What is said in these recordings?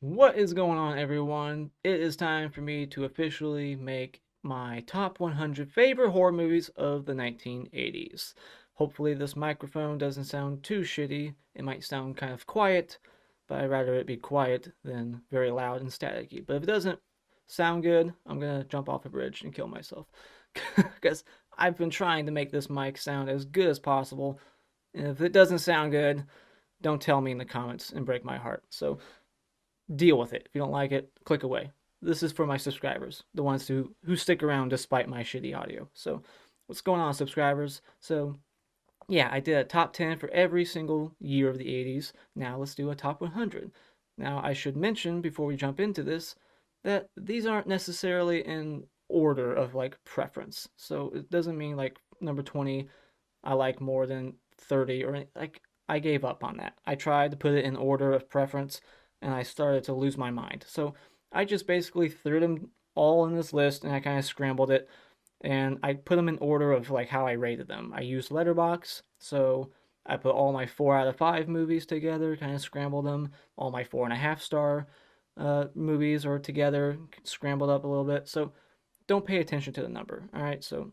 What is going on, everyone? It is time for me to officially make my top 100 favorite horror movies of the 1980s. Hopefully, this microphone doesn't sound too shitty. It might sound kind of quiet, but I'd rather it be quiet than very loud and staticky. But if it doesn't sound good, I'm gonna jump off a bridge and kill myself. Because I've been trying to make this mic sound as good as possible. And if it doesn't sound good, don't tell me in the comments and break my heart. So, deal with it. If you don't like it, click away. This is for my subscribers, the ones who stick around despite my shitty audio. So, what's going on, subscribers? So, yeah, I did a top 10 for every single year of the 80s. Now, let's do a top 100. Now, I should mention before we jump into this that these aren't necessarily in order of like preference. So, it doesn't mean like number 20 I like more than 30 or like I gave up on that. I tried to put it in order of preference and I started to lose my mind. So I just basically threw them all in this list and I kind of scrambled it and I put them in order of like how I rated them. I used Letterbox, so I put all my 4 out of 5 movies together, kind of scrambled them. All my 4.5 star movies are together, scrambled up a little bit. So don't pay attention to the number. All right, so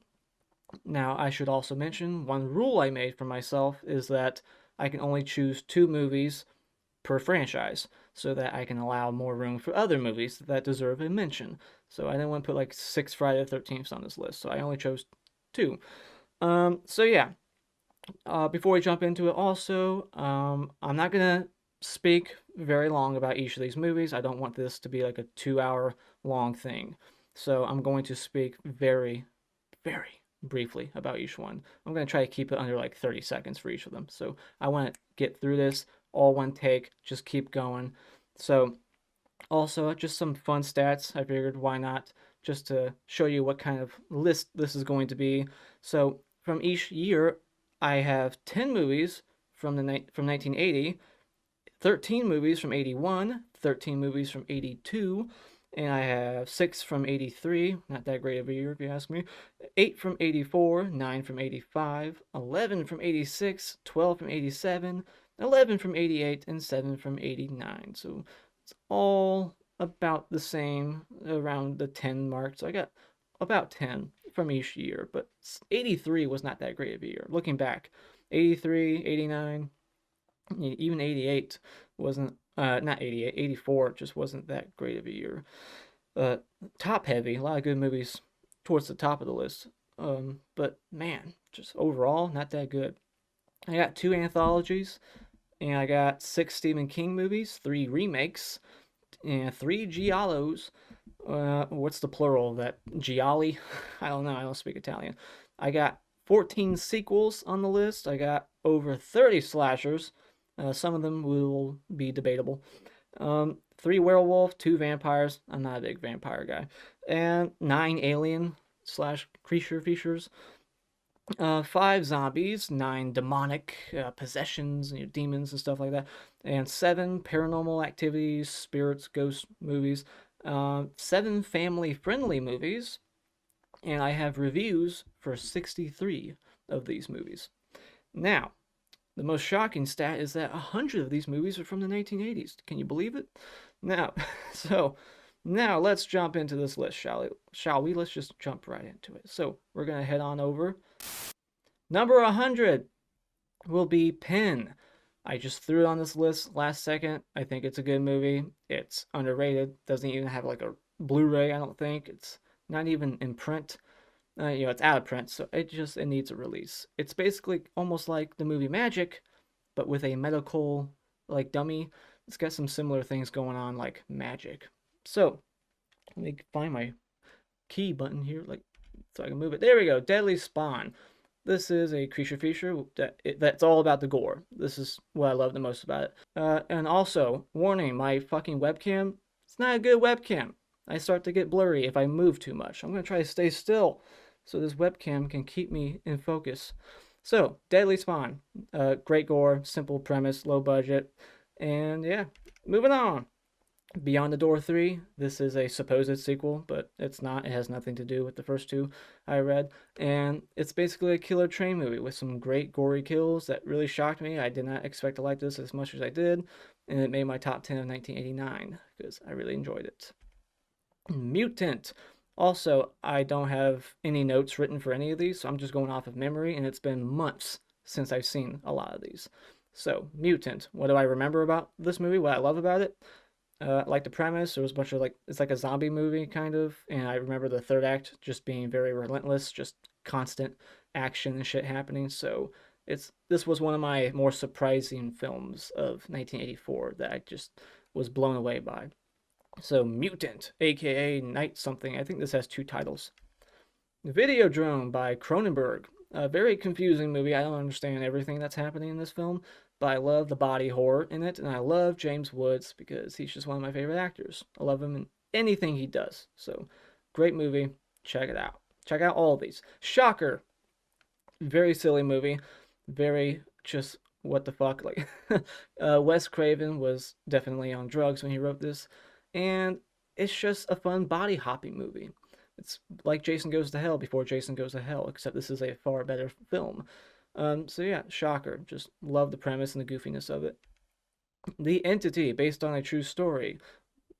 now, I should also mention one rule I made for myself is that I can only choose 2 movies per franchise so that I can allow more room for other movies that deserve a mention. So I didn't want to put like 6 Friday the 13th on this list, so I only chose 2. So yeah, before we jump into it, also, I'm not gonna speak very long about each of these movies. I don't want this to be like a 2 hour long thing. So I'm going to speak very, very briefly about each one. I'm going to try to keep it under like 30 seconds for each of them. So I want to get through this all one take, just keep going. So, also, just some fun stats. I figured why not, just to show you what kind of list this is going to be. So, from each year, I have 10 movies from 1980, 13 movies from 81, 13 movies from 82, and I have 6 from 83, not that great of a year if you ask me, 8 from 84, 9 from 85, 11 from 86, 12 from 87, 11 from 88, and 7 from 89. So it's all about the same, around the 10 mark. So I got about 10 from each year, but 83 was not that great of a year. Looking back, 83, 89, even 88 wasn't not 88, 84 just wasn't that great of a year. uh Top heavy, a lot of good movies towards the top of the list, but man, just overall not that good. I got 2 anthologies, and I got 6 Stephen King movies, 3 remakes, and 3 giallos. What's the plural of that? Gialli? I don't know, I don't speak Italian. I got 14 sequels on the list. I got over 30 slashers. Some of them will be debatable. 3 werewolf, 2 vampires. I'm not a big vampire guy. And 9 alien slash creature features. 5 zombies, 9 demonic possessions, demons and stuff like that, and 7 paranormal activities, spirits, ghost movies, 7 family-friendly movies, and I have reviews for 63 of these movies. Now, the most shocking stat is that 100 of these movies are from the 1980s. Can you believe it? Now, so now let's jump into this list, shall we? Shall we? Let's just jump right into it. So we're gonna head on over. Number 100 will be Pin. I just threw it on this list last second. I think it's a good movie. It's underrated. Doesn't even have like a Blu-ray, I don't think. It's not even in print. It's out of print, so it needs a release. It's basically almost like the movie Magic, but with a medical like dummy. It's got some similar things going on like Magic. So let me find my key button here, like so I can move it. There we go. Deadly Spawn. This is a creature feature that's all about the gore. This is what I love the most about it. And also, warning, my fucking webcam, it's not a good webcam. I start to get blurry if I move too much. I'm going to try to stay still so this webcam can keep me in focus. So, Deadly Spawn. Great gore, simple premise, low budget. And yeah, moving on. Beyond the Door 3, this is a supposed sequel, but it's not. It has nothing to do with the first 2 I read. And it's basically a killer train movie with some great gory kills that really shocked me. I did not expect to like this as much as I did. and it made my top 10 of 1989 because I really enjoyed it. Mutant. Also, I don't have any notes written for any of these, so I'm just going off of memory, and it's been months since I've seen a lot of these. So, Mutant. What do I remember about this movie? What I love about it? Like the premise, there was a bunch of it's like a zombie movie kind of, and I remember the third act just being very relentless, just constant action and shit happening. So this was one of my more surprising films of 1984 that I just was blown away by. So Mutant, aka Night something. I think this has two titles. Videodrome by Cronenberg. A very confusing movie. I don't understand everything that's happening in this film, but I love the body horror in it, and I love James Woods because he's just one of my favorite actors. I love him in anything he does. So, great movie. Check it out. Check out all of these. Shocker. Very silly movie. Very just what the fuck. Like, Wes Craven was definitely on drugs when he wrote this, and it's just a fun body hopping movie. It's like Jason Goes to Hell before Jason Goes to Hell, except this is a far better film. So yeah, shocker. Just love the premise and the goofiness of it. The Entity, based on a true story.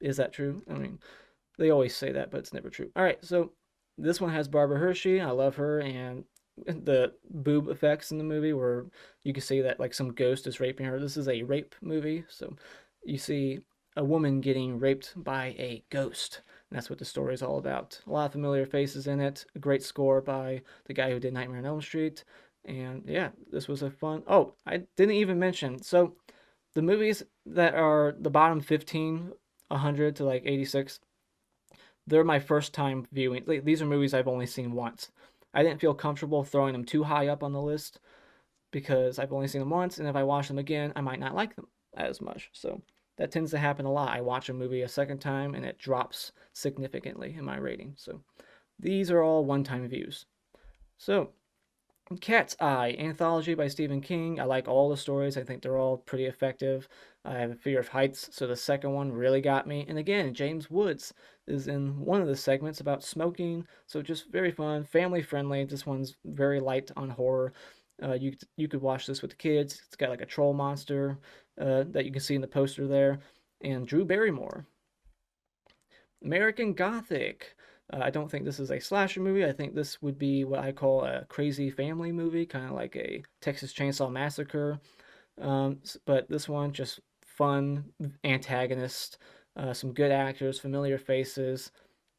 Is that true? I mean, they always say that, but it's never true. All right, so this one has Barbara Hershey. I love her, and the boob effects in the movie where you can see that like some ghost is raping her. This is a rape movie, so you see a woman getting raped by a ghost. And that's what the story is all about. A lot of familiar faces in it. A great score by the guy who did Nightmare on Elm Street. And yeah, this was a fun. Oh, I didn't even mention. So the movies that are the bottom 15, 100 to like 86, they're my first time viewing. Like, these are movies I've only seen once. I didn't feel comfortable throwing them too high up on the list because I've only seen them once, and if I watch them again, I might not like them as much. So that tends to happen a lot. I watch a movie a second time, and it drops significantly in my rating. So these are all one-time views. So Cat's Eye, anthology by Stephen King. I like all the stories. I think they're all pretty effective. I have a fear of heights, so the second one really got me. And again, James Woods is in one of the segments about smoking, so just very fun, family friendly. This one's very light on horror. You could watch this with the kids. It's got like a troll monster that you can see in the poster there, and Drew Barrymore. American Gothic. I don't think this is a slasher movie. I think this would be what I call a crazy family movie, kind of like a Texas Chainsaw Massacre. But this one, just fun antagonist, some good actors, familiar faces,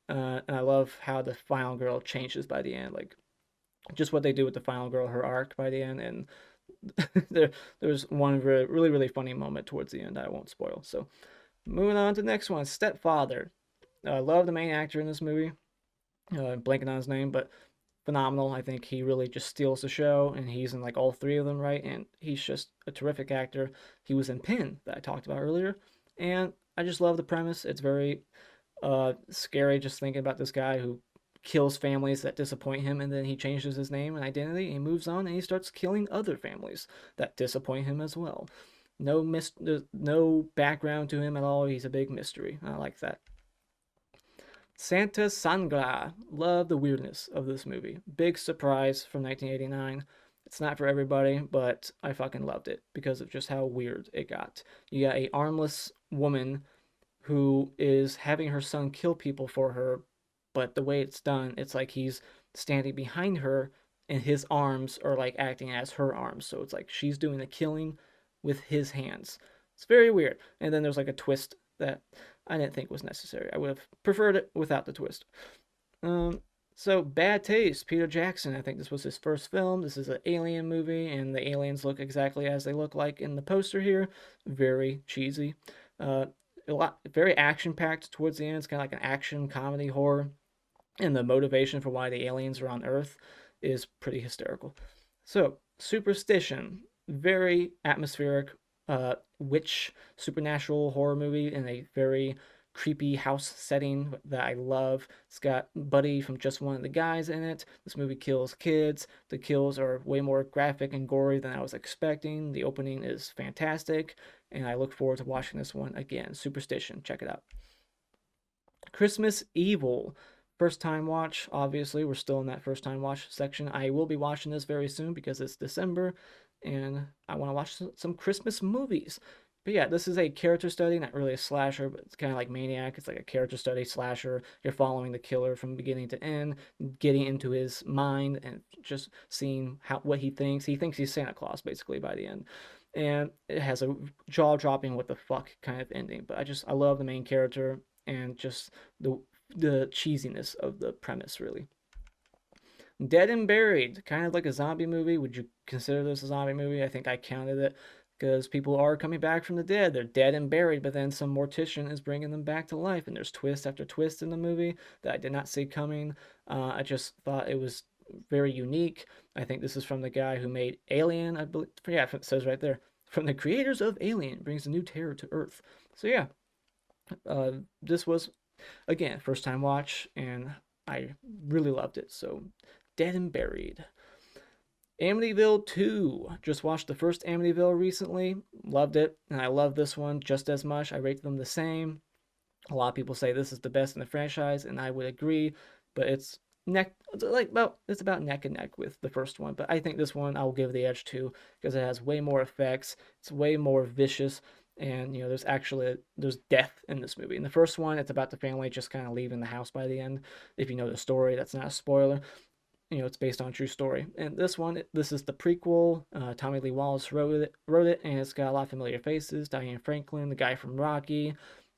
and I love how the final girl changes by the end. Like, just what they do with the final girl, her arc by the end, and there's one really, really funny moment towards the end that I won't spoil. So, moving on to the next one, Stepfather. I love the main actor in this movie. Blanking on his name, but phenomenal. I think he really just steals the show, and he's in like all three of them, right? And he's just a terrific actor. He was in Pin that I talked about earlier, and I just love the premise. It's very scary just thinking about this guy who kills families that disappoint him, and then he changes his name and identity, and he moves on, and he starts killing other families that disappoint him as well. No background to him at all. He's a big mystery. I like that. Santa Sangra. Love the weirdness of this movie. Big surprise from 1989. It's not for everybody, but I fucking loved it because of just how weird it got. You got a armless woman who is having her son kill people for her, but the way it's done, it's like he's standing behind her and his arms are like acting as her arms. So it's like she's doing the killing with his hands. It's very weird. And then there's like a twist that I didn't think was necessary. I would have preferred it without the twist. So Bad Taste, Peter Jackson. I think this was his first film. This is an alien movie, and the aliens look exactly as they look like in the poster here. Very cheesy. Very action packed towards the end. It's kind of like an action comedy horror, and the motivation for why the aliens are on Earth is pretty hysterical. So Superstition, very atmospheric, witch supernatural horror movie in a very creepy house setting that I love. It's got Buddy from Just One of the Guys in it. This movie kills kids. The kills are way more graphic and gory than I was expecting. The opening is fantastic, and I look forward to watching this one again. Superstition, check it out. Christmas Evil. First time watch, obviously. We're still in that first time watch section. I will be watching this very soon because it's December and I want to watch some Christmas movies. But yeah, this is a character study, not really a slasher, but it's kind of like Maniac. It's like a character study slasher. You're following the killer from beginning to end, getting into his mind and just seeing what he thinks. He thinks he's Santa Claus basically by the end, and it has a jaw dropping what the fuck kind of ending. But I love the main character and just the cheesiness of the premise really. Dead and Buried, kind of like a zombie movie. Would you consider this a zombie movie? I think I counted it because people are coming back from the dead. They're dead and buried, but then some mortician is bringing them back to life, and there's twist after twist in the movie that I did not see coming. I just thought it was very unique. I think this is from the guy who made Alien, I believe. Yeah, it says right there. From the creators of Alien, brings a new terror to Earth. So yeah, this was, again, first time watch, and I really loved it. So, Dead and Buried. Amityville 2. Just watched the first Amityville recently. Loved it. And I love this one just as much. I rate them the same. A lot of people say this is the best in the franchise, and I would agree. But it's about neck and neck with the first one. But I think this one I'll give the edge to because it has way more effects. It's way more vicious. And there's death in this movie. In the first one, it's about the family just kind of leaving the house by the end. If you know the story, that's not a spoiler. It's based on a true story. And this is the prequel. Tommy Lee Wallace wrote it, and it's got a lot of familiar faces. Diane Franklin, the guy from Rocky,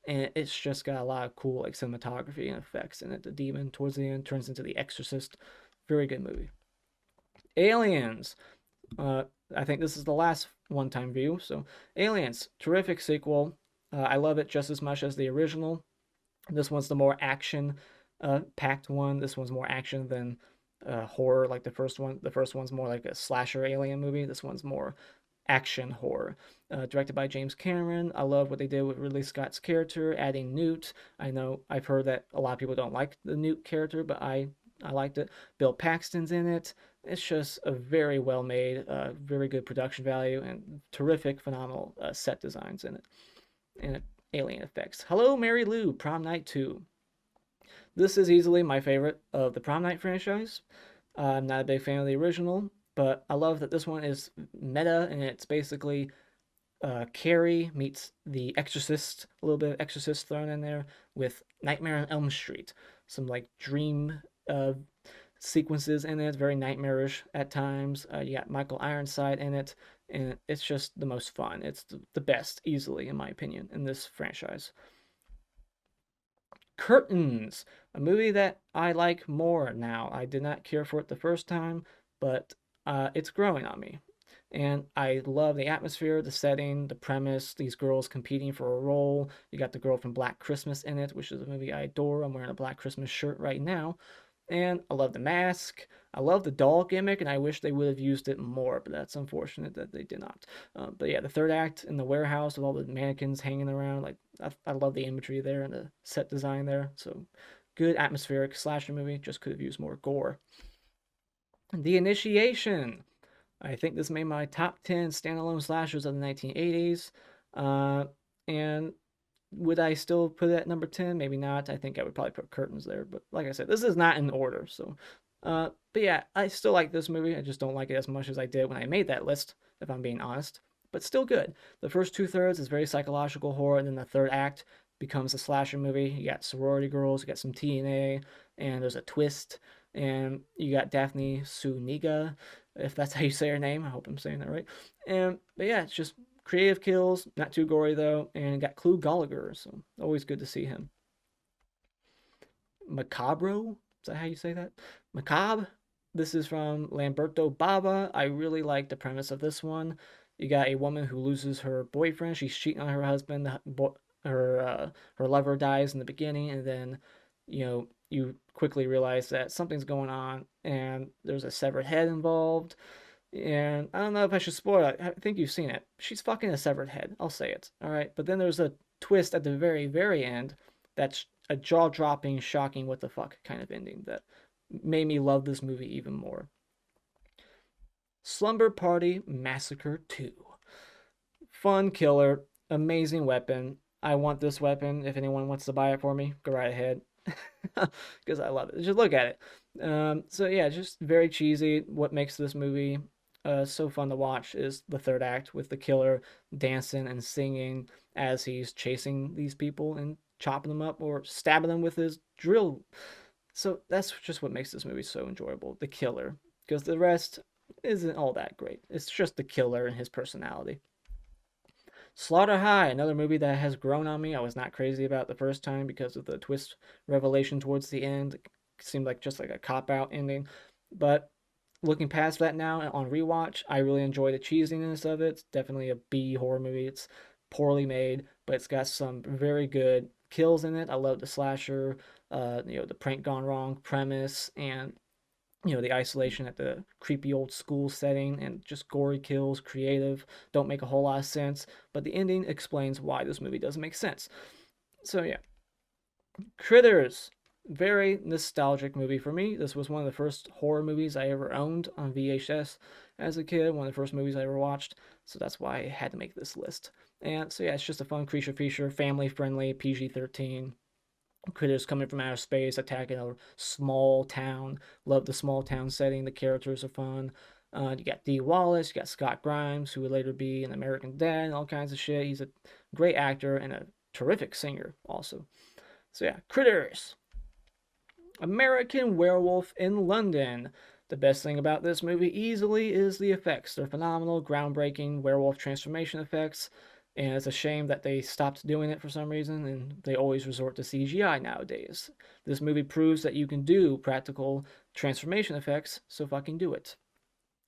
and it's just got a lot of cool like cinematography and effects in it. The demon towards the end turns into the Exorcist. Very good movie. Aliens. I think this is the last one-time view. So, Aliens, terrific sequel. I love it just as much as the original. This one's the more action packed one. This one's more action than horror like the first one. The first one's more like a slasher alien movie. This one's more action horror. Directed by James Cameron. I love what they did with Ridley Scott's character, adding Newt. I know I've heard that a lot of people don't like the Newt character, but I liked it. Bill Paxton's in it. It's just a very well made, very good production value, and terrific, phenomenal set designs in it. And alien effects. Hello, Mary Lou, Prom Night 2. This is easily my favorite of the Prom Night franchise. I'm not a big fan of the original, but I love that this one is meta, and it's basically Carrie meets The Exorcist, a little bit of Exorcist thrown in there, with Nightmare on Elm Street. Some like dream sequences in it, very nightmarish at times. You got Michael Ironside in it, and it's just the most fun. It's the best, easily, in my opinion, in this franchise. Curtains, a movie that I like more now. I did not care for it the first time, but it's growing on me. And I love the atmosphere, the setting, the premise, these girls competing for a role. You got the girl from Black Christmas in it, which is a movie I adore. I'm wearing a Black Christmas shirt right now. And I love the mask. I love the doll gimmick, and I wish they would have used it more, but that's unfortunate that they did not. But yeah, the third act in the warehouse with all the mannequins hanging around, like I love the imagery there and the set design there. So good atmospheric slasher movie. Just could have used more gore. The Initiation. I think this made my top 10 standalone slashers of the 1980s. And would I still put it at number 10? Maybe not. I think I would probably put Curtains there. But like I said, this is not in order. So, but yeah, I still like this movie. I just don't like it as much as I did when I made that list, if I'm being honest. But still good. The first 2/3 is very psychological horror, and then the third act becomes a slasher movie. You got sorority girls, you got some TNA, and there's a twist. And you got Daphne Suniga, if that's how you say her name. I hope I'm saying that right. But yeah, it's just creative kills, not too gory though, and got Clu Gallagher, so always good to see him. Macabro, is that how you say that? Macabre. This is from Lamberto Bava. I really like the premise of this one. You got a woman who loses her boyfriend. She's cheating on her husband. Her lover dies in the beginning, and then you quickly realize that something's going on, and there's a severed head involved. And I don't know if I should spoil it. I think you've seen it. She's fucking a severed head. I'll say it. All right. But then there's a twist at the very, very end that's a jaw dropping, shocking, what the fuck kind of ending that made me love this movie even more. Slumber Party Massacre 2. Fun killer. Amazing weapon. I want this weapon. If anyone wants to buy it for me, go right ahead. Because I love it. Just look at it. So yeah, just very cheesy. What makes this movie so fun to watch is the third act with the killer dancing and singing as he's chasing these people and chopping them up or stabbing them with his drill. So that's just what makes this movie so enjoyable, the killer, because the rest isn't all that great. It's just the killer and his personality. Slaughter High, another movie that has grown on me. I was not crazy about the first time because of the twist revelation towards the end. It seemed like just like a cop out ending. But looking past that now on rewatch, I really enjoy the cheesiness of it. It's definitely a B horror movie. It's poorly made, but it's got some very good kills in it. I love the slasher, the prank gone wrong premise, and the isolation at the creepy old school setting and just gory kills, creative, don't make a whole lot of sense, but the ending explains why this movie doesn't make sense. So yeah, Critters, very nostalgic movie for me. This was one of the first horror movies I ever owned on VHS as a kid, one of the first movies I ever watched, so that's why I had to make this list. And so yeah, it's just a fun creature feature, family friendly, PG-13, critters coming from outer space attacking a small town. Love the small town setting. The characters are fun. You got Dee Wallace, you got Scott Grimes, who would later be an American Dad, and all kinds of shit. He's a great actor and a terrific singer, also. So yeah, Critters. American Werewolf in London. The best thing about this movie easily is the effects. They're phenomenal, groundbreaking werewolf transformation effects. And it's a shame that they stopped doing it for some reason and they always resort to CGI nowadays. This movie proves that you can do practical transformation effects, so fucking do it.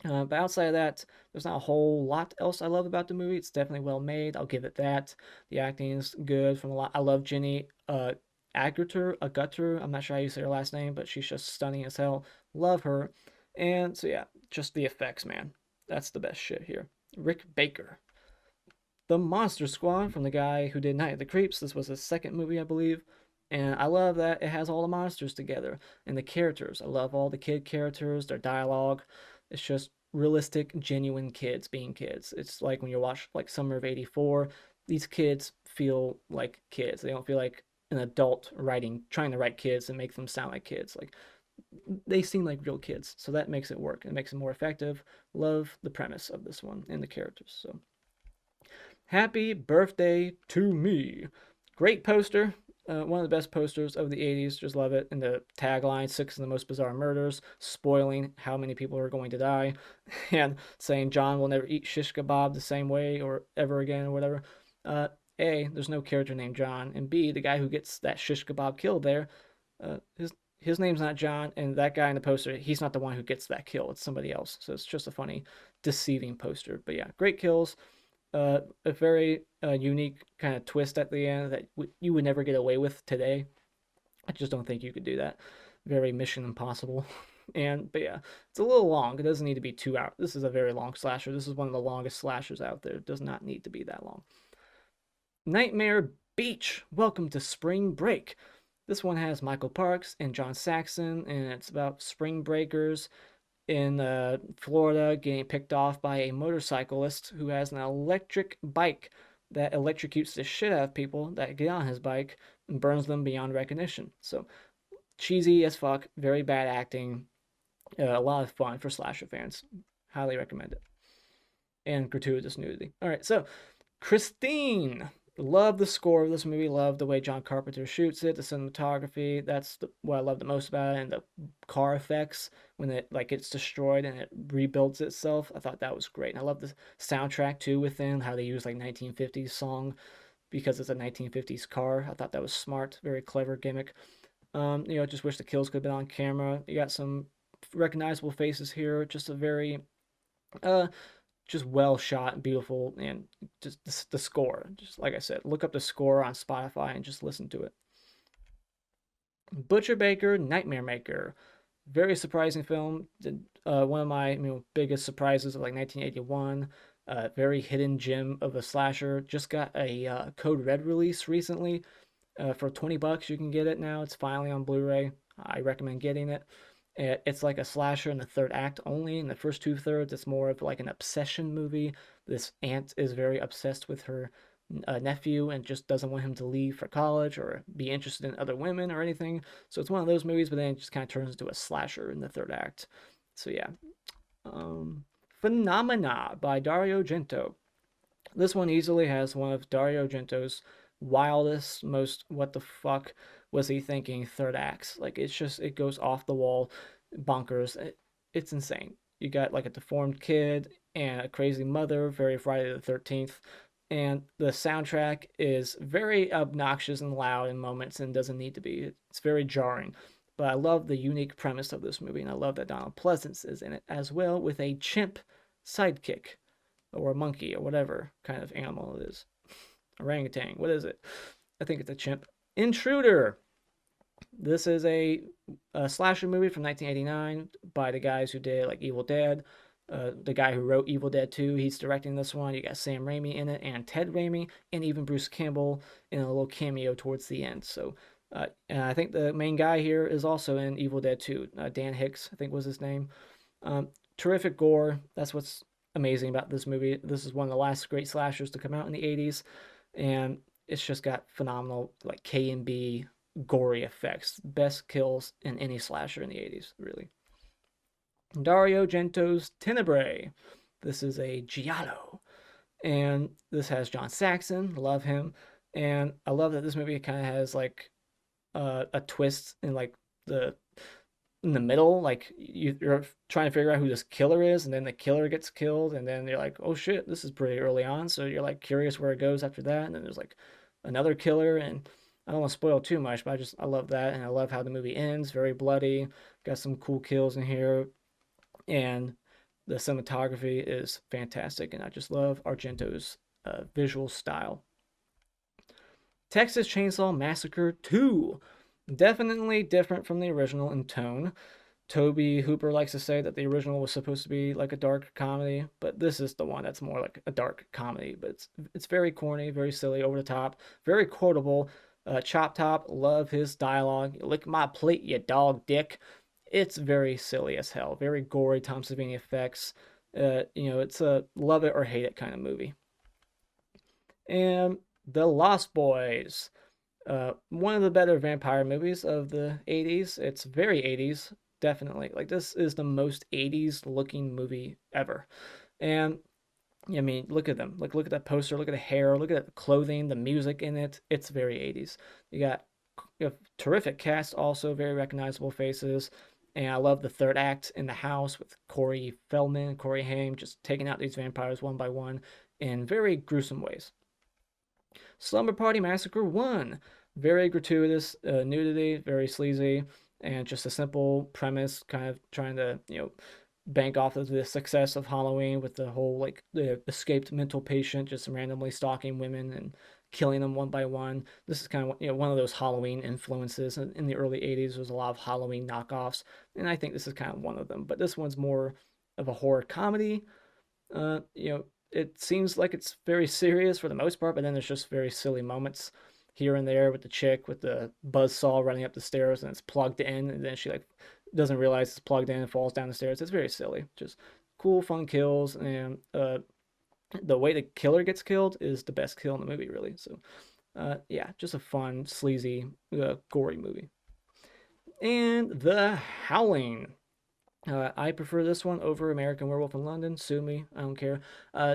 But outside of that, there's not a whole lot else I love about the movie. It's definitely well made. I'll give it that. The acting is good from a lot. I love Jenny Agutter. I'm not sure how you say her last name, but she's just stunning as hell. Love her. And so yeah, just the effects, man. That's the best shit here. Rick Baker. The Monster Squad from the guy who did Night of the Creeps. This was his second movie, I believe. And I love that it has all the monsters together and the characters. I love all the kid characters, their dialogue. It's just realistic, genuine kids being kids. It's like when you watch like Summer of '84, these kids feel like kids. They don't feel like an adult trying to write kids and make them sound like kids. Like they seem like real kids. So that makes it work. It makes it more effective. Love the premise of this one and the characters. So Happy Birthday to Me. Great poster. One of the best posters of the 80s. Just love it. And the tagline, six of the most bizarre murders, spoiling how many people are going to die, and saying John will never eat shish kebab the same way or ever again or whatever. A, there's no character named John. And B, the guy who gets that shish kebab killed there, his name's not John. And that guy in the poster, he's not the one who gets that kill. It's somebody else. So it's just a funny, deceiving poster. But yeah, great kills. A very unique kind of twist at the end that you would never get away with today. I just don't think you could do that. Very Mission Impossible. But yeah, it's a little long. It doesn't need to be 2 hours. This is a very long slasher. This is one of the longest slashers out there. It does not need to be that long. Nightmare Beach. Welcome to Spring Break. This one has Michael Parks and John Saxon, and it's about spring breakers in Florida getting picked off by a motorcyclist who has an electric bike that electrocutes the shit out of people that get on his bike and burns them beyond recognition. So cheesy as fuck, very bad acting, a lot of fun for slasher fans. Highly recommend it. And gratuitous nudity. All right, so Christine. Love the score of this movie. Love the way John Carpenter shoots it. The cinematography. That's what I love the most about it. And the car effects when it like gets destroyed and it rebuilds itself. I thought that was great. And I love the soundtrack too within how they use like 1950s song because it's a 1950s car. I thought that was smart. Very clever gimmick. Just wish the kills could have been on camera. You got some recognizable faces here. Just a very just well shot and beautiful, and just the score. Just like I said, look up the score on Spotify and just listen to it. Butcher Baker, Nightmare Maker. Very surprising film. One of my biggest surprises of like 1981. Very hidden gem of a slasher. Just got a Code Red release recently. For $20 you can get it now. It's finally on Blu-ray. I recommend getting it. It's like a slasher in the third act only. In the first 2/3, it's more of like an obsession movie. This aunt is very obsessed with her nephew and just doesn't want him to leave for college or be interested in other women or anything. So it's one of those movies, but then it just kind of turns into a slasher in the third act. So yeah. Phenomena by Dario Gento. This one easily has one of Dario Gento's wildest, most what the fuck was he thinking third acts. Like it's just it goes off the wall, bonkers. It's insane. You got like a deformed kid and a crazy mother, very Friday the 13th. And the soundtrack is very obnoxious and loud in moments and doesn't need to be. It's very jarring. But I love the unique premise of this movie, and I love that Donald Pleasance is in it as well with a chimp sidekick or a monkey or whatever kind of animal it is. Orangutan, what is it? I think it's a chimp. Intruder. This is a slasher movie from 1989 by the guys who did like Evil Dead. The guy who wrote Evil Dead 2, he's directing this one. You got Sam Raimi in it, and Ted Raimi, and even Bruce Campbell in a little cameo towards the end. So, and I think the main guy here is also in Evil Dead 2. Dan Hicks, I think was his name. Terrific gore. That's what's amazing about this movie. This is one of the last great slashers to come out in the 80s, and it's just got phenomenal like K and B gory effects. Best kills in any slasher in the 80s, really. Dario Gento's Tenebrae. This is a giallo, and this has John Saxon. Love him, and I love that this movie kind of has like a twist in like the in the middle. Like you're trying to figure out who this killer is, and then the killer gets killed, and then you're like, oh shit, this is pretty early on. So you're like curious where it goes after that, and then there's like another killer, and I don't want to spoil too much, but I love that, and I love how the movie ends. Very bloody, got some cool kills in here, and the cinematography is fantastic, and I just love Argento's visual style. Texas Chainsaw Massacre 2. Definitely different from the original in tone. Toby Hooper likes to say that the original was supposed to be like a dark comedy, but this is the one that's more like a dark comedy. But it's very corny, very silly, over the top, very quotable. Chop Top, love his dialogue. Lick my plate, you dog dick. It's very silly as hell, very gory Tom Savini effects. It's a love it or hate it kind of movie. And The Lost Boys. One of the better vampire movies of the 80s. It's very 80s, definitely. Like, this is the most 80s looking movie ever. And, I mean, look at them. Like, look at that poster, look at the hair, look at the clothing, the music in it. It's very 80s. You have terrific cast, also very recognizable faces. And I love the third act in the house with Corey Feldman, Corey Haim, just taking out these vampires one by one in very gruesome ways. Slumber Party Massacre 1. Very gratuitous nudity, very sleazy, and just a simple premise, kind of trying to, bank off of the success of Halloween with the whole, like, the escaped mental patient just randomly stalking women and killing them one by one. This is kind of, one of those Halloween influences. In the early 80s, there's a lot of Halloween knockoffs, and I think this is kind of one of them. But this one's more of a horror comedy. It seems like it's very serious for the most part, but then there's just very silly moments here and there with the chick with the buzz saw running up the stairs and it's plugged in, and then she like doesn't realize it's plugged in and falls down the stairs. It's very silly, just cool, fun kills, and the way the killer gets killed is the best kill in the movie, really. So, yeah, just a fun, sleazy, gory movie. And The Howling. I prefer this one over American Werewolf in London. Sue me, I don't care.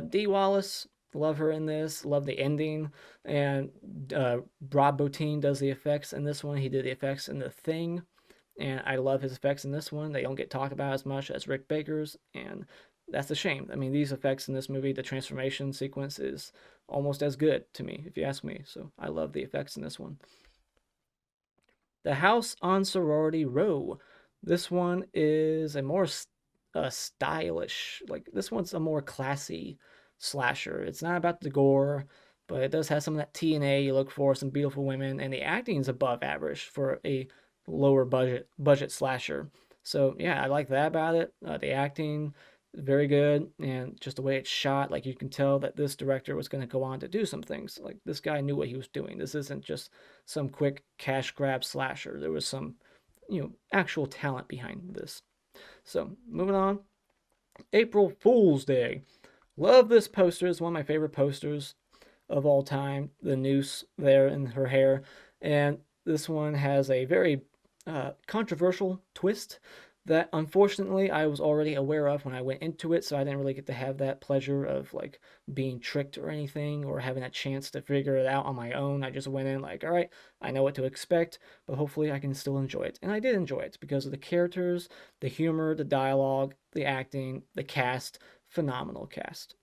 Dee Wallace, love her in this. Love the ending. And Rob Bottin does the effects in this one. He did the effects in The Thing, and I love his effects in this one. They don't get talked about as much as Rick Baker's, and that's a shame. I mean, these effects in this movie, the transformation sequence is almost as good to me, if you ask me. So I love the effects in this one. The House on Sorority Row. This one is a more stylish, like this one's a more classy slasher. It's not about the gore, but it does have some of that TNA you look for, some beautiful women, and the acting is above average for a lower budget slasher. So yeah, I like that about it. The acting, very good, and just the way it's shot, like you can tell that this director was going to go on to do some things. Like this guy knew what he was doing. This isn't just some quick cash grab slasher. There was some actual talent behind this. So, moving on. April Fool's Day. Love this poster. It's one of my favorite posters of all time. The noose there in her hair. And this one has a very controversial twist. that unfortunately I was already aware of when I went into it, so I didn't really get to have that pleasure of like being tricked or anything or having a chance to figure it out on my own. I just went in like, all right, I know what to expect, but hopefully I can still enjoy it. And I did enjoy it because of the characters, the humor, the dialogue, the acting, the cast, phenomenal cast.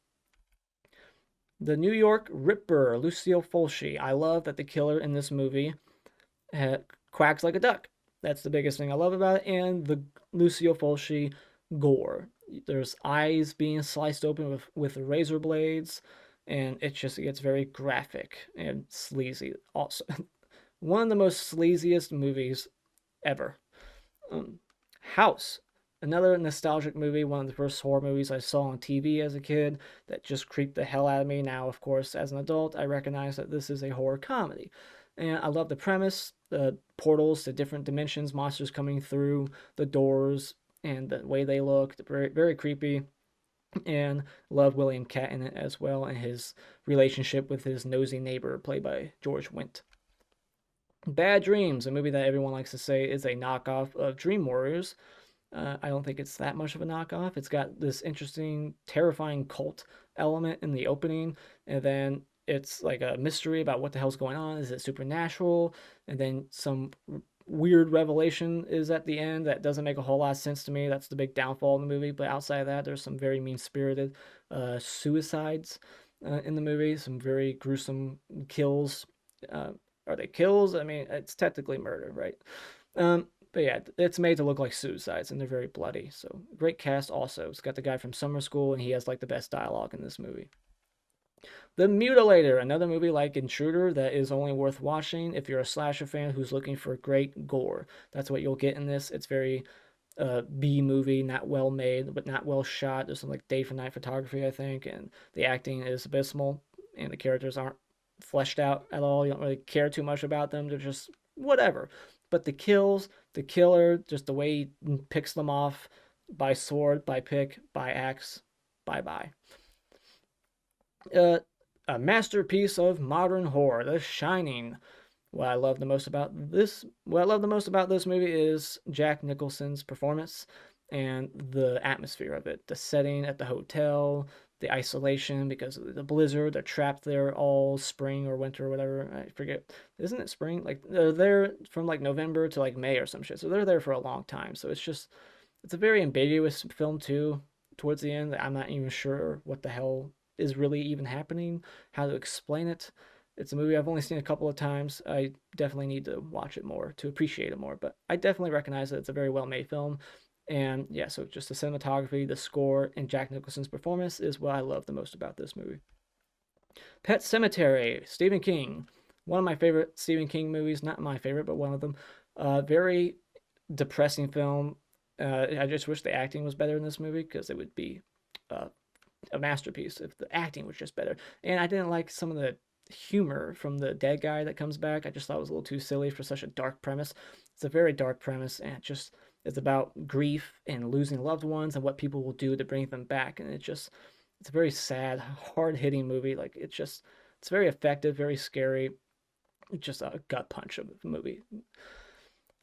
The New York Ripper, Lucille Fulci. I love that the killer in this movie quacks like a duck. That's the biggest thing I love about it. And the Lucio Fulci gore. There's eyes being sliced open with razor blades, and it gets very graphic and sleazy. Also, one of the most sleaziest movies ever. Um, House, another nostalgic movie, one of the first horror movies I saw on TV as a kid that just creeped the hell out of me. Now, of course, as an adult, I recognize that this is a horror comedy. And I love the premise, the portals to different dimensions, monsters coming through the doors, and the way they look, very, very creepy. And love William Katt in it as well, and his relationship with his nosy neighbor, played by George Wendt. Bad Dreams, a movie that everyone likes to say is a knockoff of Dream Warriors. I don't think it's that much of a knockoff. It's got this interesting, terrifying cult element in the opening, and then it's like a mystery about what the hell's going on. Is it supernatural? And then some weird revelation is at the end that doesn't make a whole lot of sense to me. That's the big downfall in the movie. But outside of that, there's some very mean spirited suicides in the movie, some very gruesome kills. Uh, are they kills? I mean, it's technically murder, right? But yeah, it's made to look like suicides, and they're very bloody. So great cast. Also, it's got the guy from Summer School, and he has like the best dialogue in this movie. The Mutilator, another movie like Intruder that is only worth watching if you're a slasher fan who's looking for great gore. That's what you'll get in this. It's very B movie, not well made, but not well shot. There's some like day for night photography, I think, and the acting is abysmal, and the characters aren't fleshed out at all. You don't really care too much about them. They're just whatever. But the kills, the killer, just the way he picks them off by sword, by pick, by axe, bye bye. Uh, a masterpiece of modern horror, The Shining. What I love the most about this movie is Jack Nicholson's performance and the atmosphere of it. The setting at the hotel, the isolation because of the blizzard. They're trapped there all spring or winter or whatever. I forget. Isn't it spring? Like they're there from like November to like May or some shit. So they're there for a long time. So it's a very ambiguous film too. Towards the end, I'm not even sure what the hell is really even happening, how to explain it. It's a movie I've only seen a couple of times. I definitely need to watch it more to appreciate it more, but I definitely recognize that it's a very well made film. And yeah, so just the cinematography, the score, and Jack Nicholson's performance is what I love the most about this movie. Pet Cemetery, Stephen King. One of my favorite Stephen King movies, not my favorite, but one of them. Very depressing film. I just wish the acting was better in this movie because it would be uh, a masterpiece if the acting was just better. And I didn't like some of the humor from the dead guy that comes back. I just thought it was a little too silly for such a dark premise. It's a very dark premise, and it's about grief and losing loved ones and what people will do to bring them back. And it's a very sad, hard hitting movie. Like it's very effective, very scary. Just a gut punch of a movie.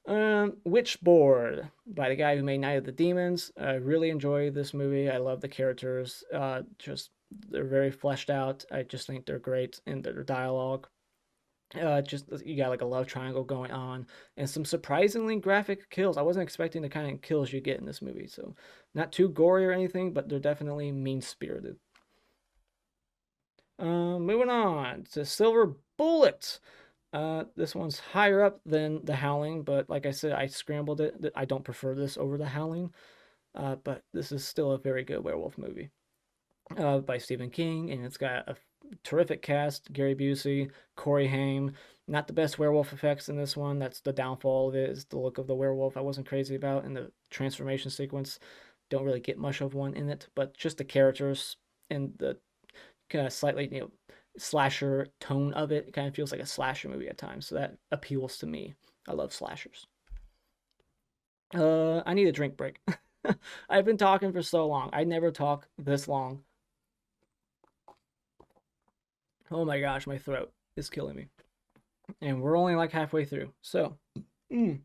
Witchboard by the guy who made Night of the Demons. I really enjoy this movie. I love the characters. Just they're very fleshed out. I just think they're great in their dialogue. Just you got like a love triangle going on and some surprisingly graphic kills. I wasn't expecting the kind of kills you get in this movie. So not too gory or anything, but they're definitely mean spirited. Moving on to Silver Bullet. This one's higher up than The Howling, but like I said, I scrambled it. I don't prefer this over The Howling, but this is still a very good werewolf movie by Stephen King, and it's got a terrific cast: Gary Busey, Corey Haim. Not the best werewolf effects in this one. That's the downfall of it. Is the look of the werewolf I wasn't crazy about, and the transformation sequence. Don't really get much of one in it, but just the characters and the kind of slightly slasher tone of it. It kind of feels like a slasher movie at times, so that appeals to me. I love slashers. I need a drink break. I've been talking for so long. I never talk this long. Oh my gosh, my throat is killing me. And we're only like halfway through. So, mm,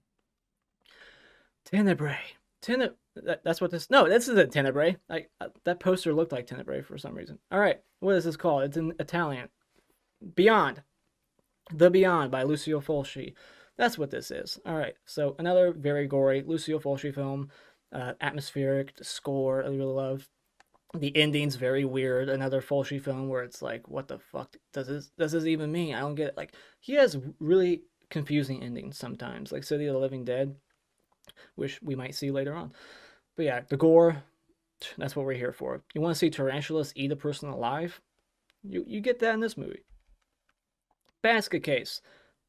Tenebrae. That's what this. No, this isn't Tenebrae. Like that poster looked like Tenebrae for some reason. All right, what is this called? It's in Italian. Beyond. The Beyond by Lucio Fulci. That's what this is. All right, so another very gory Lucio Fulci film. Atmospheric, the score I really love. The ending's very weird. Another Fulci film where it's like, what the fuck does this even mean? I don't get it. Like he has really confusing endings sometimes, like City of the Living Dead, which we might see later on. But yeah, the gore, that's what we're here for. You want to see tarantulas eat a person alive? You get that in this movie. Basket Case.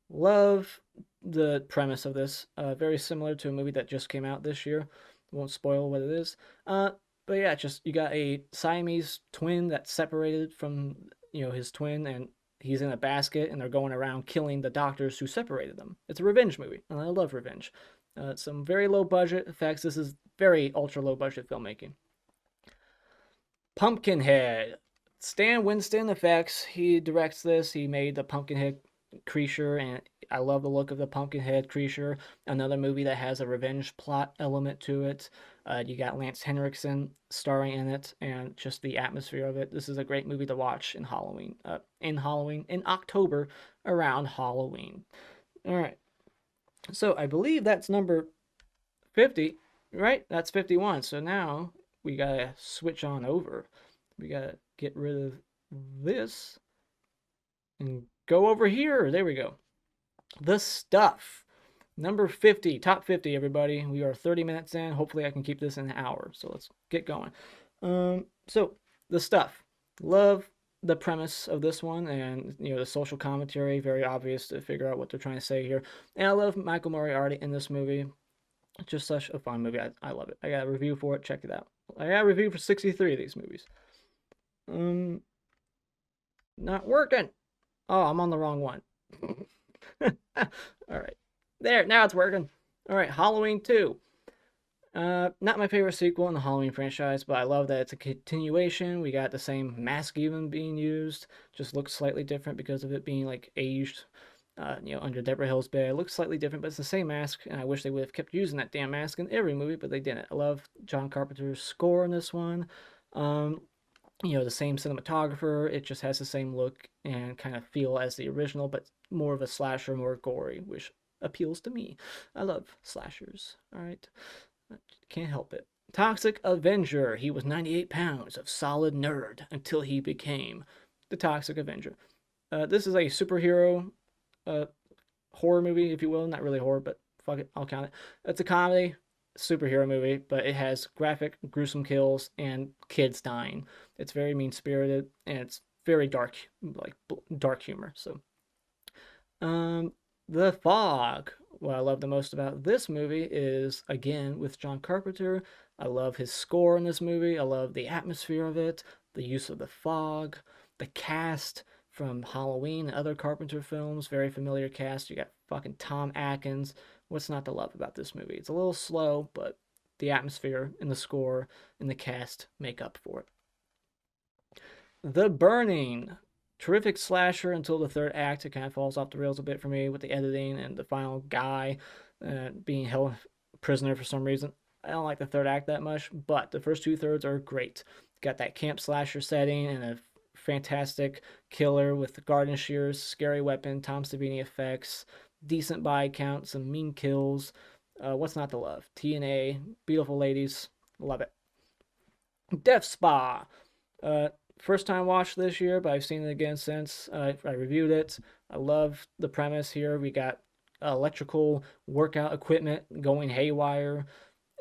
Love the premise of this. Very similar to a movie that just came out this year. Won't spoil what it is. But yeah, just you got a Siamese twin that's separated from his twin, and he's in a basket, and they're going around killing the doctors who separated them. It's a revenge movie, and I love revenge. Some very low budget effects. This is very ultra low budget filmmaking. Pumpkinhead. Stan Winston effects. He directs this. He made the Pumpkinhead creature, and I love the look of the Pumpkinhead creature. Another movie that has a revenge plot element to it. You got Lance Henriksen starring in it, and just the atmosphere of it. This is a great movie to watch in Halloween. In October, around Halloween. All right. So I believe that's number 50, right? That's 51. So now we gotta switch on over. We gotta get rid of this and go over here. There we go. The Stuff. Number 50, top 50, everybody. We are 30 minutes in. Hopefully I can keep this in an hour. So let's get going. So The Stuff. Love the premise of this one, and the social commentary, very obvious to figure out what they're trying to say here. And I love Michael Moriarty in this movie. Just such a fun movie. I love it. I got a review for it. Check it out. I got a review for 63 of these movies. Not working. Oh, I'm on the wrong one. All right. There, now it's working. All right, Halloween 2. Not my favorite sequel in the Halloween franchise, but I love that it's a continuation. We got the same mask even being used, just looks slightly different because of it being like aged, under Deborah Hill's bed. It looks slightly different, but it's the same mask, and I wish they would have kept using that damn mask in every movie, but they didn't. I love John Carpenter's score in this one. The same cinematographer. It just has the same look and kind of feel as the original, but more of a slasher, more gory, which appeals to me. I love slashers. All right. Can't help it. Toxic Avenger. He was 98 pounds of solid nerd until he became the Toxic Avenger. This is a superhero horror movie, if you will. Not really horror, but fuck it, I'll count it. It's a comedy superhero movie, but it has graphic, gruesome kills and kids dying. It's very mean spirited, and it's very dark, like dark humor. So, The Fog. What I love the most about this movie is, again, with John Carpenter. I love his score in this movie. I love the atmosphere of it, the use of the fog, the cast from Halloween and other Carpenter films. Very familiar cast. You got fucking Tom Atkins. What's not to love about this movie? It's a little slow, but the atmosphere and the score and the cast make up for it. The Burning. Terrific slasher until the third act. It kind of falls off the rails a bit for me with the editing and the final guy being held prisoner for some reason. I don't like the third act that much, but the first 2/3 are great. Got that camp slasher setting and a fantastic killer with garden shears, scary weapon, Tom Savini effects, decent body count, some mean kills. What's not to love? TNA, beautiful ladies, love it. Death Spa. First time watch this year, but I've seen it again since I reviewed it. I love the premise here. We got electrical workout equipment going haywire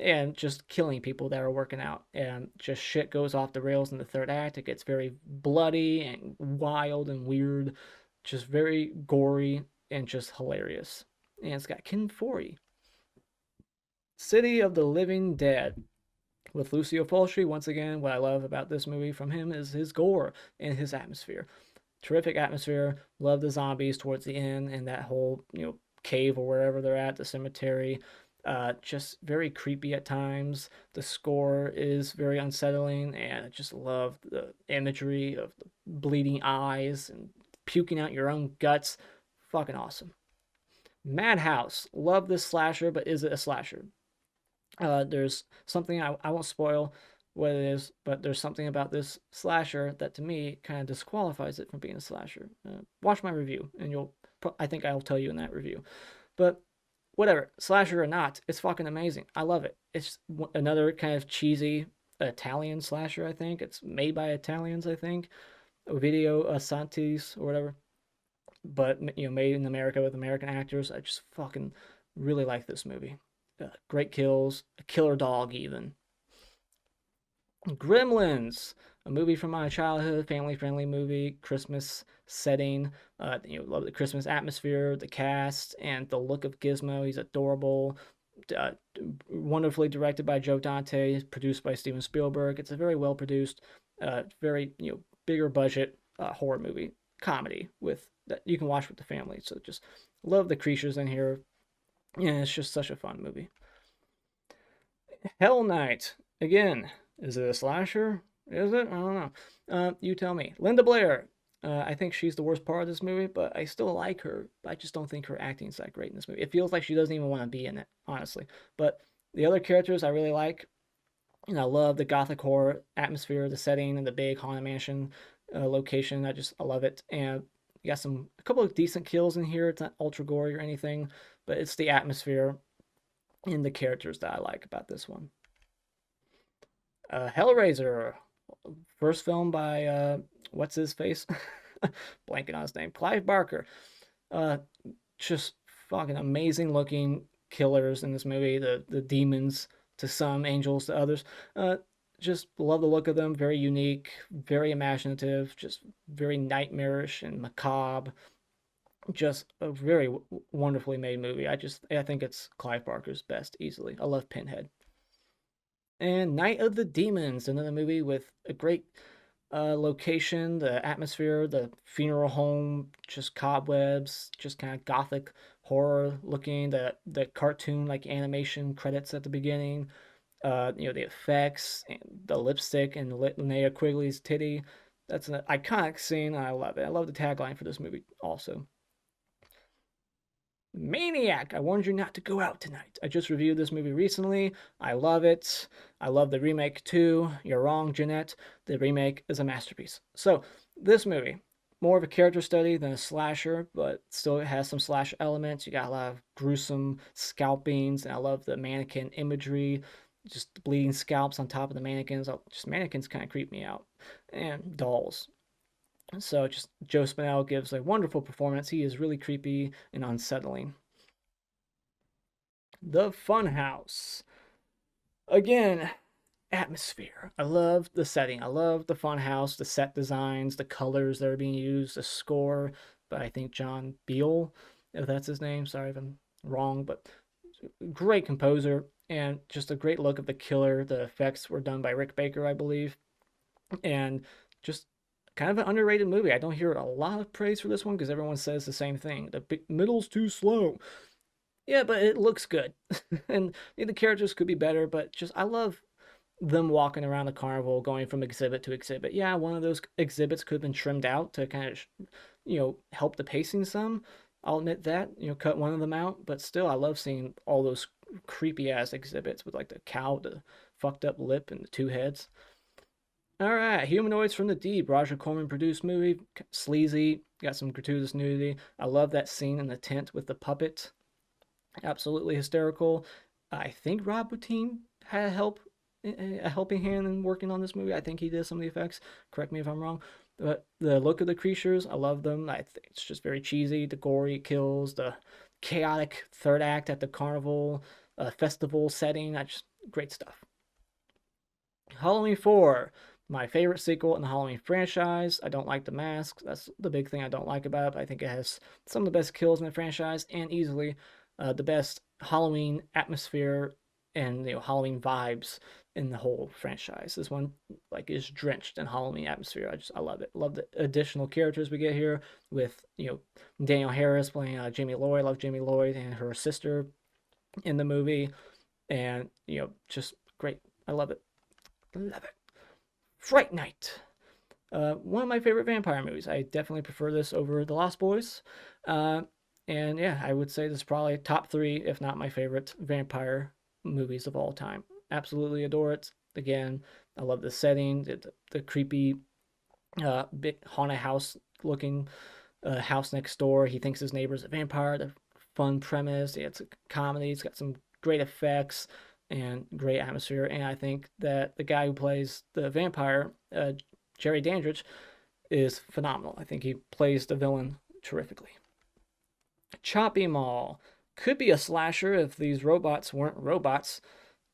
and just killing people that are working out. And just shit goes off the rails in the third act. It gets very bloody and wild and weird. Just very gory and just hilarious. And it's got Ken Foree. City of the Living Dead with Lucio Fulci. Once again, what I love about this movie from him is his gore and his atmosphere. Terrific atmosphere. Love the zombies towards the end and that whole, cave or wherever they're at, the cemetery. Just very creepy at times. The score is very unsettling, and I just love the imagery of the bleeding eyes and puking out your own guts. Fucking awesome. Madhouse. Love this slasher, but is it a slasher? There's something I won't spoil what it is, but there's something about this slasher that to me kind of disqualifies it from being a slasher. Watch my review, and I think I'll tell you in that review. But whatever, slasher or not, it's fucking amazing. I love it. It's another kind of cheesy Italian slasher. I think it's made by Italians. I think Video Santis or whatever, but made in America with American actors. I just fucking really like this movie. Great kills, a killer dog even. Gremlins, a movie from my childhood, family-friendly movie, Christmas setting. Love the Christmas atmosphere, the cast, and the look of Gizmo. He's adorable. Uh, Wonderfully directed by Joe Dante, produced by Steven Spielberg. It's a very well produced, very bigger budget horror movie comedy with that you can watch with the family. So just love the creatures in here. Yeah, it's just such a fun movie. Hell Night. Again, is it a slasher? Is it? I don't know. You tell me. Linda Blair. I think she's the worst part of this movie, but I still like her. I just don't think her acting is that great in this movie. It feels like she doesn't even want to be in it, honestly. But the other characters I really like. I love the gothic horror atmosphere, the setting, and the big haunted mansion location. I love it. And you got a couple of decent kills in here. It's not ultra gory or anything, but it's the atmosphere and the characters that I like about this one. Hellraiser, first film by what's his face, blanking on his name, Clive Barker. Uh, just fucking amazing looking killers in this movie. The demons to some, angels to others. Just love the look of them. Very unique, very imaginative, just very nightmarish and macabre. Just a very wonderfully made movie. I think it's Clive Barker's best easily. I love Pinhead. And Night of the Demons, another movie with a great location, the atmosphere, the funeral home, just cobwebs, just kind of gothic horror looking. The cartoon like animation credits at the beginning. The effects, and the lipstick, and Linnea Quigley's titty. That's an iconic scene. I love it. I love the tagline for this movie also. Maniac! I warned you not to go out tonight. I just reviewed this movie recently. I love it. I love the remake too. You're wrong, Jeanette. The remake is a masterpiece. So, this movie, more of a character study than a slasher, but still has some slash elements. You got a lot of gruesome scalpings, and I love the mannequin imagery. Just bleeding scalps on top of the mannequins. Just mannequins kind of creep me out. And dolls. So just Joe Spinell gives a wonderful performance. He is really creepy and unsettling. The Funhouse. Again, atmosphere. I love the setting. I love the Funhouse, the set designs, the colors that are being used, the score by I think John Beal, if that's his name. Sorry if I'm wrong, but great composer and just a great look of the killer. The effects were done by Rick Baker, I believe, and just kind of an underrated movie. I don't hear a lot of praise for this one because everyone says the same thing. The middle's too slow. Yeah, but it looks good, and the characters could be better. But just I love them walking around the carnival, going from exhibit to exhibit. Yeah, one of those exhibits could have been trimmed out to kind of, help the pacing some. I'll admit that, cut one of them out. But still, I love seeing all those creepy ass exhibits with like the cow, the fucked up lip, and the two heads. All right, Humanoids from the Deep, Roger Corman produced movie, sleazy, got some gratuitous nudity. I love that scene in the tent with the puppet, absolutely hysterical. I think Rob Bottin had a helping hand in working on this movie. I think he did some of the effects. Correct me if I'm wrong. But the look of the creatures, I love them. I think it's just very cheesy. The gory kills, the chaotic third act at the carnival, festival setting. Great stuff. Halloween 4, my favorite sequel in the Halloween franchise. I don't like the mask. That's the big thing I don't like about it. I think it has some of the best kills in the franchise and easily the best Halloween atmosphere and Halloween vibes in the whole franchise. This one is drenched in Halloween atmosphere. I love it. Love the additional characters we get here with Danielle Harris playing Jamie Lloyd. Love Jamie Lloyd and her sister in the movie, and just great. I love it. Love it. Fright Night. One of my favorite vampire movies. I definitely prefer this over The Lost Boys. And yeah, I would say this is probably top three, if not my favorite vampire movies of all time. Absolutely adore it. Again, I love the setting, the creepy, big haunted house looking house next door. He thinks his neighbor's a vampire. The fun premise. It's a comedy. It's got some great effects and great atmosphere. And I think that the guy who plays the vampire, Jerry Dandridge, is phenomenal. I think he plays the villain terrifically. Choppy Mall could be a slasher if these robots weren't robots,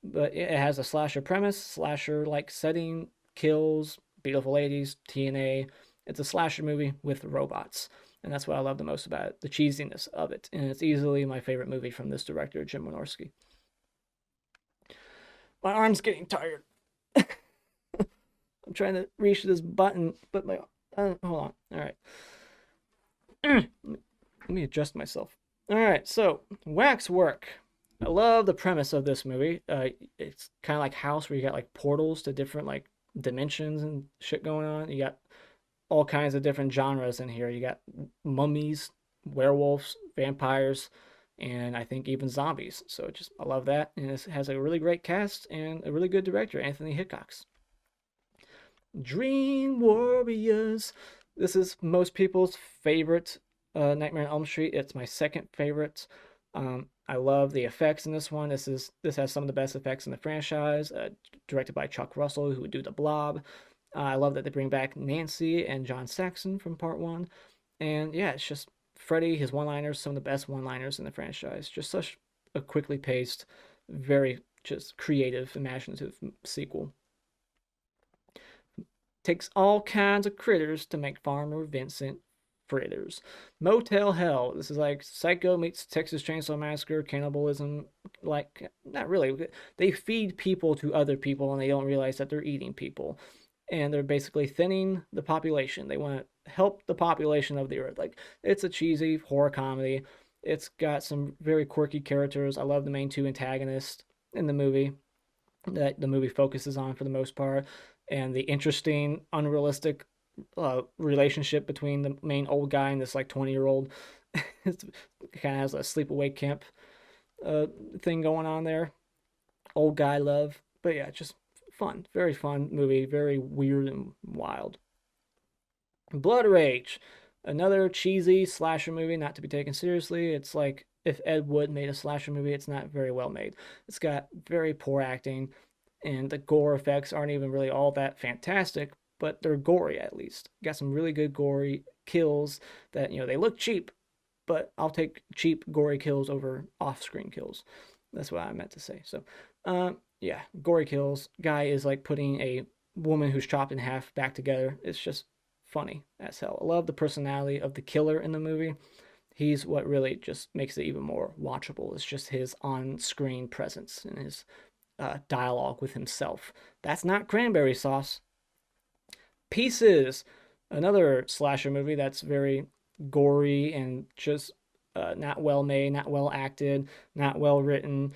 but it has a slasher premise, slasher like setting, kills, beautiful ladies, TNA. It's a slasher movie with robots. And that's what I love the most about it, the cheesiness of it. And it's easily my favorite movie from this director, Jim Wynorski. My arm's getting tired. I'm trying to reach this button, but my hold on. All right. Let me adjust myself. All right. So Waxwork. I love the premise of this movie. It's kind of like House, where you got like portals to different like dimensions and shit going on. You got all kinds of different genres in here. You got mummies, werewolves, vampires, and I think even zombies. So just I love that, and it has a really great cast and a really good director, Anthony Hickox. Dream Warriors. This is most people's favorite Nightmare on Elm Street. It's my second favorite. I love the effects in this one. This has some of the best effects in the franchise. Directed by Chuck Russell, who would do The Blob. I love that they bring back Nancy and John Saxon from Part One, and yeah, it's just Freddy. His one-liners, some of the best one-liners in the franchise. Just such a quickly paced, very just creative, imaginative sequel. Takes all kinds of critters to make Farmer Vincent fritters. Motel Hell. This is like Psycho meets Texas Chainsaw Massacre, cannibalism. Like, not really. They feed people to other people and they don't realize that they're eating people. And they're basically thinning the population. They want to help the population of the earth. Like, it's a cheesy horror comedy. It's got some very quirky characters. I love the main two antagonists in the movie that the movie focuses on for the most part, and the interesting, unrealistic relationship between the main old guy and this like 20-year-old. It kind of has a sleepaway camp thing going on there. Old guy love, but yeah, just fun, very fun movie, very weird and wild. Blood Rage, another cheesy slasher movie, not to be taken seriously. It's like if Ed Wood made a slasher movie, it's not very well made. It's got very poor acting, and the gore effects aren't even really all that fantastic, but they're gory at least. Got some really good gory kills that, they look cheap, but I'll take cheap gory kills over off-screen kills. That's what I meant to say. So, yeah, gory kills. Guy is like putting a woman who's chopped in half back together. It's just funny as hell. I love the personality of the killer in the movie. He's what really just makes it even more watchable. It's just his on-screen presence and his dialogue with himself. That's not cranberry sauce. Pieces, another slasher movie that's very gory and just not well made, not well acted, not well written,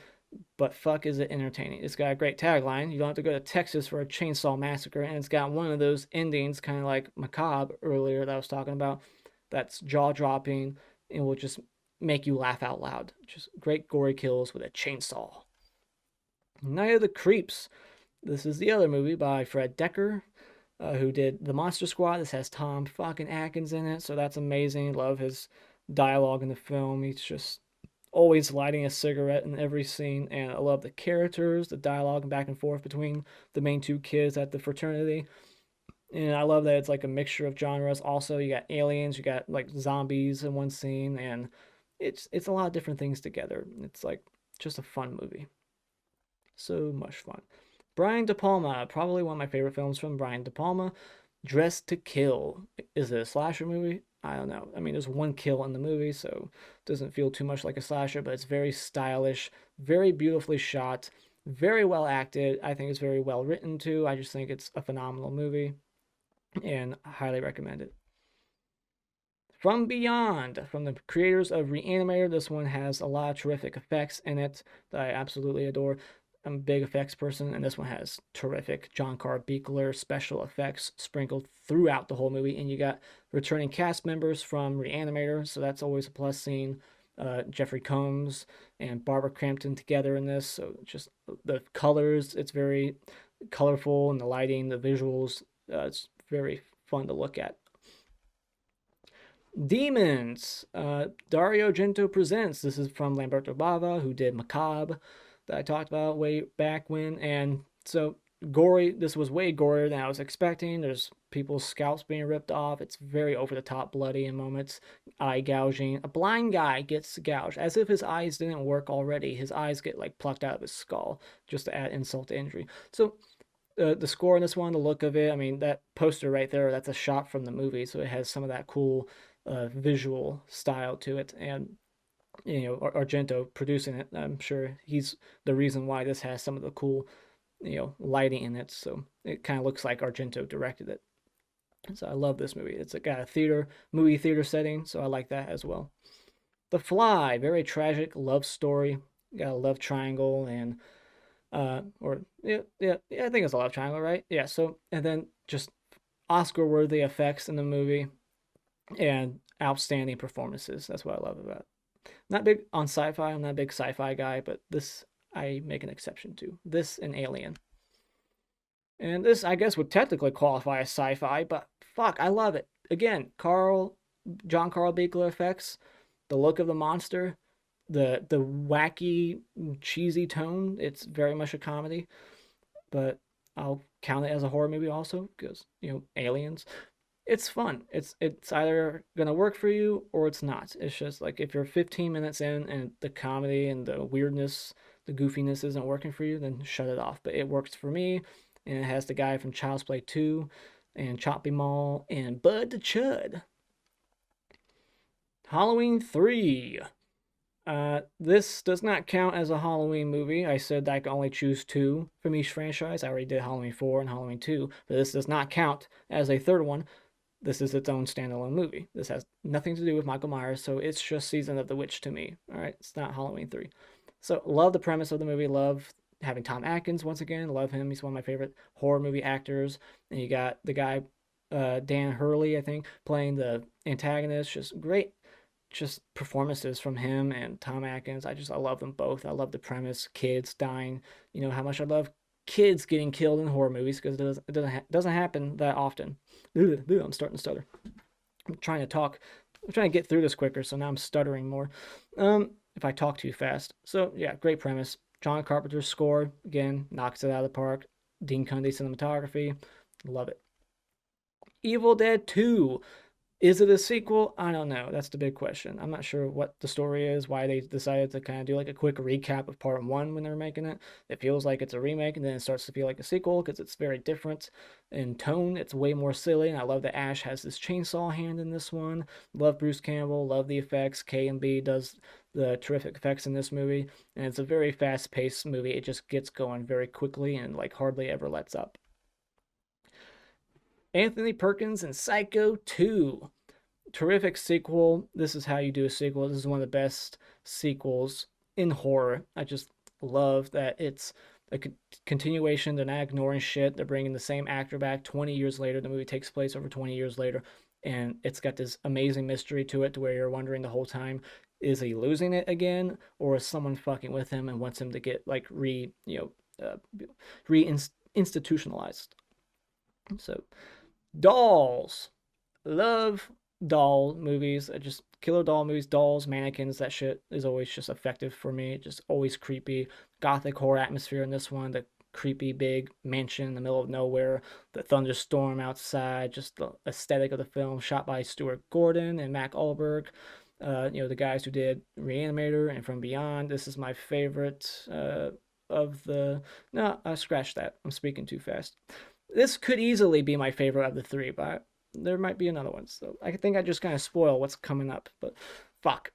but fuck is it entertaining. It's got a great tagline. You don't have to go to Texas for a chainsaw massacre, and it's got one of those endings, kind of like Macabre earlier that I was talking about, that's jaw-dropping and will just make you laugh out loud. Just great gory kills with a chainsaw. Night of the Creeps. This is the other movie by Fred Decker, who did The Monster Squad. This has Tom fucking Atkins in it, so that's amazing. Love his dialogue in the film. He's just always lighting a cigarette in every scene, and I love the characters, the dialogue back and forth between the main two kids at the fraternity. And I love that it's like a mixture of genres. Also, you got aliens, you got like zombies in one scene, and it's a lot of different things together. It's like just a fun movie. So much fun. Brian De Palma, probably one of my favorite films from Brian De Palma. Dressed to Kill. Is it a slasher movie? I don't know. I mean, there's one kill in the movie, so it doesn't feel too much like a slasher, but it's very stylish, very beautifully shot, very well acted. I think it's very well written too. I just think it's a phenomenal movie, and I highly recommend it. From Beyond, from the creators of Reanimator. This one has a lot of terrific effects in it that I absolutely adore. I'm a big effects person, and this one has terrific John Carr Beekler special effects sprinkled throughout the whole movie. And you got returning cast members from Reanimator, so that's always a plus scene. Jeffrey Combs and Barbara Crampton together in this. So just the colors, it's very colorful, and the lighting, the visuals, it's very fun to look at. Demons, Dario Argento presents. This is from Lamberto Bava, who did Macabre, that I talked about way back when. And so gory. This was way gorier than I was expecting. There's people's scalps being ripped off. It's very over the top, bloody in moments. Eye gouging. A blind guy gets gouged as if his eyes didn't work already. His eyes get like plucked out of his skull just to add insult to injury. So the score in this one, the look of it, I mean, that poster right there, that's a shot from the movie, so it has some of that cool visual style to it. And, Argento producing it, I'm sure he's the reason why this has some of the cool, lighting in it. So it kind of looks like Argento directed it. So I love this movie. It's got a movie theater setting, so I like that as well. The Fly, very tragic love story. Got a love triangle, and or yeah, I think it's a love triangle, right? Yeah. So and then just Oscar-worthy effects in the movie and outstanding performances. That's what I love about it. Not big on sci-fi. I'm not a big sci-fi guy, but this I make an exception to. This and Alien. And this, I guess, would technically qualify as sci-fi, but fuck, I love it. Again, John Carl Biegler effects, the look of the monster, the wacky, cheesy tone. It's very much a comedy, but I'll count it as a horror movie also because aliens. It's fun. It's either gonna work for you or it's not. It's just like if you're 15 minutes in and the comedy and the weirdness, the goofiness isn't working for you, then shut it off. But it works for me, and it has the guy from Child's Play 2 and Choppy Mall and Bud the Chud. Halloween 3. This does not count as a Halloween movie. I said I could only choose two from each franchise. I already did Halloween 4 and Halloween 2, but this does not count as a third one. This is its own standalone movie. This has nothing to do with Michael Myers, so it's just Season of the Witch to me. All right, it's not Halloween 3. So, love the premise of the movie. Love having Tom Atkins once again. Love him. He's one of my favorite horror movie actors. And you got the guy, Dan Hurley, I think, playing the antagonist. Just great just performances from him and Tom Atkins. I love them both. I love the premise, kids dying. You know how much I love kids getting killed in horror movies because it doesn't happen that often. I'm starting to stutter. I'm trying to talk. I'm trying to get through this quicker, so now I'm stuttering more. If I talk too fast. So yeah, great premise. John Carpenter's score again knocks it out of the park. Dean Cundey cinematography, love it. Evil Dead 2. Is it a sequel? I don't know. That's the big question. I'm not sure what the story is, why they decided to kind of do like a quick recap of part one when they're making it. It feels like it's a remake, and then it starts to feel like a sequel because it's very different in tone. It's way more silly, and I love that Ash has this chainsaw hand in this one. Love Bruce Campbell, love the effects. K&B does the terrific effects in this movie, and it's a very fast-paced movie. It just gets going very quickly and like hardly ever lets up. Anthony Perkins and Psycho 2. Terrific sequel. This is how you do a sequel. This is one of the best sequels in horror. I just love that it's a continuation. They're not ignoring shit. They're bringing the same actor back 20 years later. The movie takes place over 20 years later, and it's got this amazing mystery to it to where you're wondering the whole time, is he losing it again, or is someone fucking with him and wants him to get like re-institutionalized. So dolls. Love doll movies. Just killer doll movies, dolls, mannequins. That shit is always just effective for me. Just always creepy. Gothic horror atmosphere in this one. The creepy big mansion in the middle of nowhere. The thunderstorm outside. Just the aesthetic of the film. Shot by Stuart Gordon and Mac Allberg. The guys who did Reanimator and From Beyond. This is my favorite of the. No, I scratched that. I'm speaking too fast. This could easily be my favorite of the three, but there might be another one. So I think I just kind of spoil what's coming up, but fuck.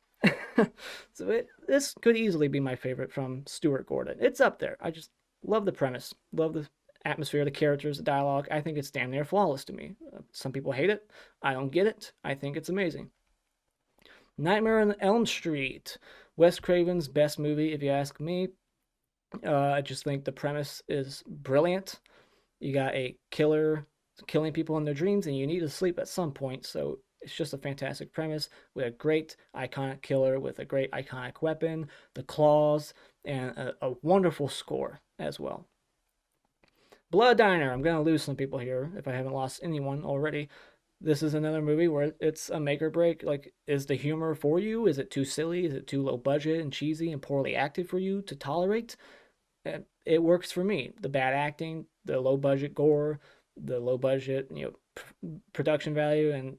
So this could easily be my favorite from Stuart Gordon. It's up there. I just love the premise, love the atmosphere, the characters, the dialogue. I think it's damn near flawless to me. Some people hate it. I don't get it. I think it's amazing. Nightmare on Elm Street. Wes Craven's best movie, if you ask me. I just think the premise is brilliant. You got a killer killing people in their dreams, and you need to sleep at some point, so It's just a fantastic premise with a great iconic killer with a great iconic weapon, the claws, and a wonderful score as well. Blood Diner. I'm going to lose some people here if I haven't lost anyone already. This is another movie where it's a make or break. Like, is the humor for you? Is it too silly? Is it too low budget and cheesy and poorly acted for you to tolerate? It works for me. The bad acting, the low budget gore, the low budget, production value, and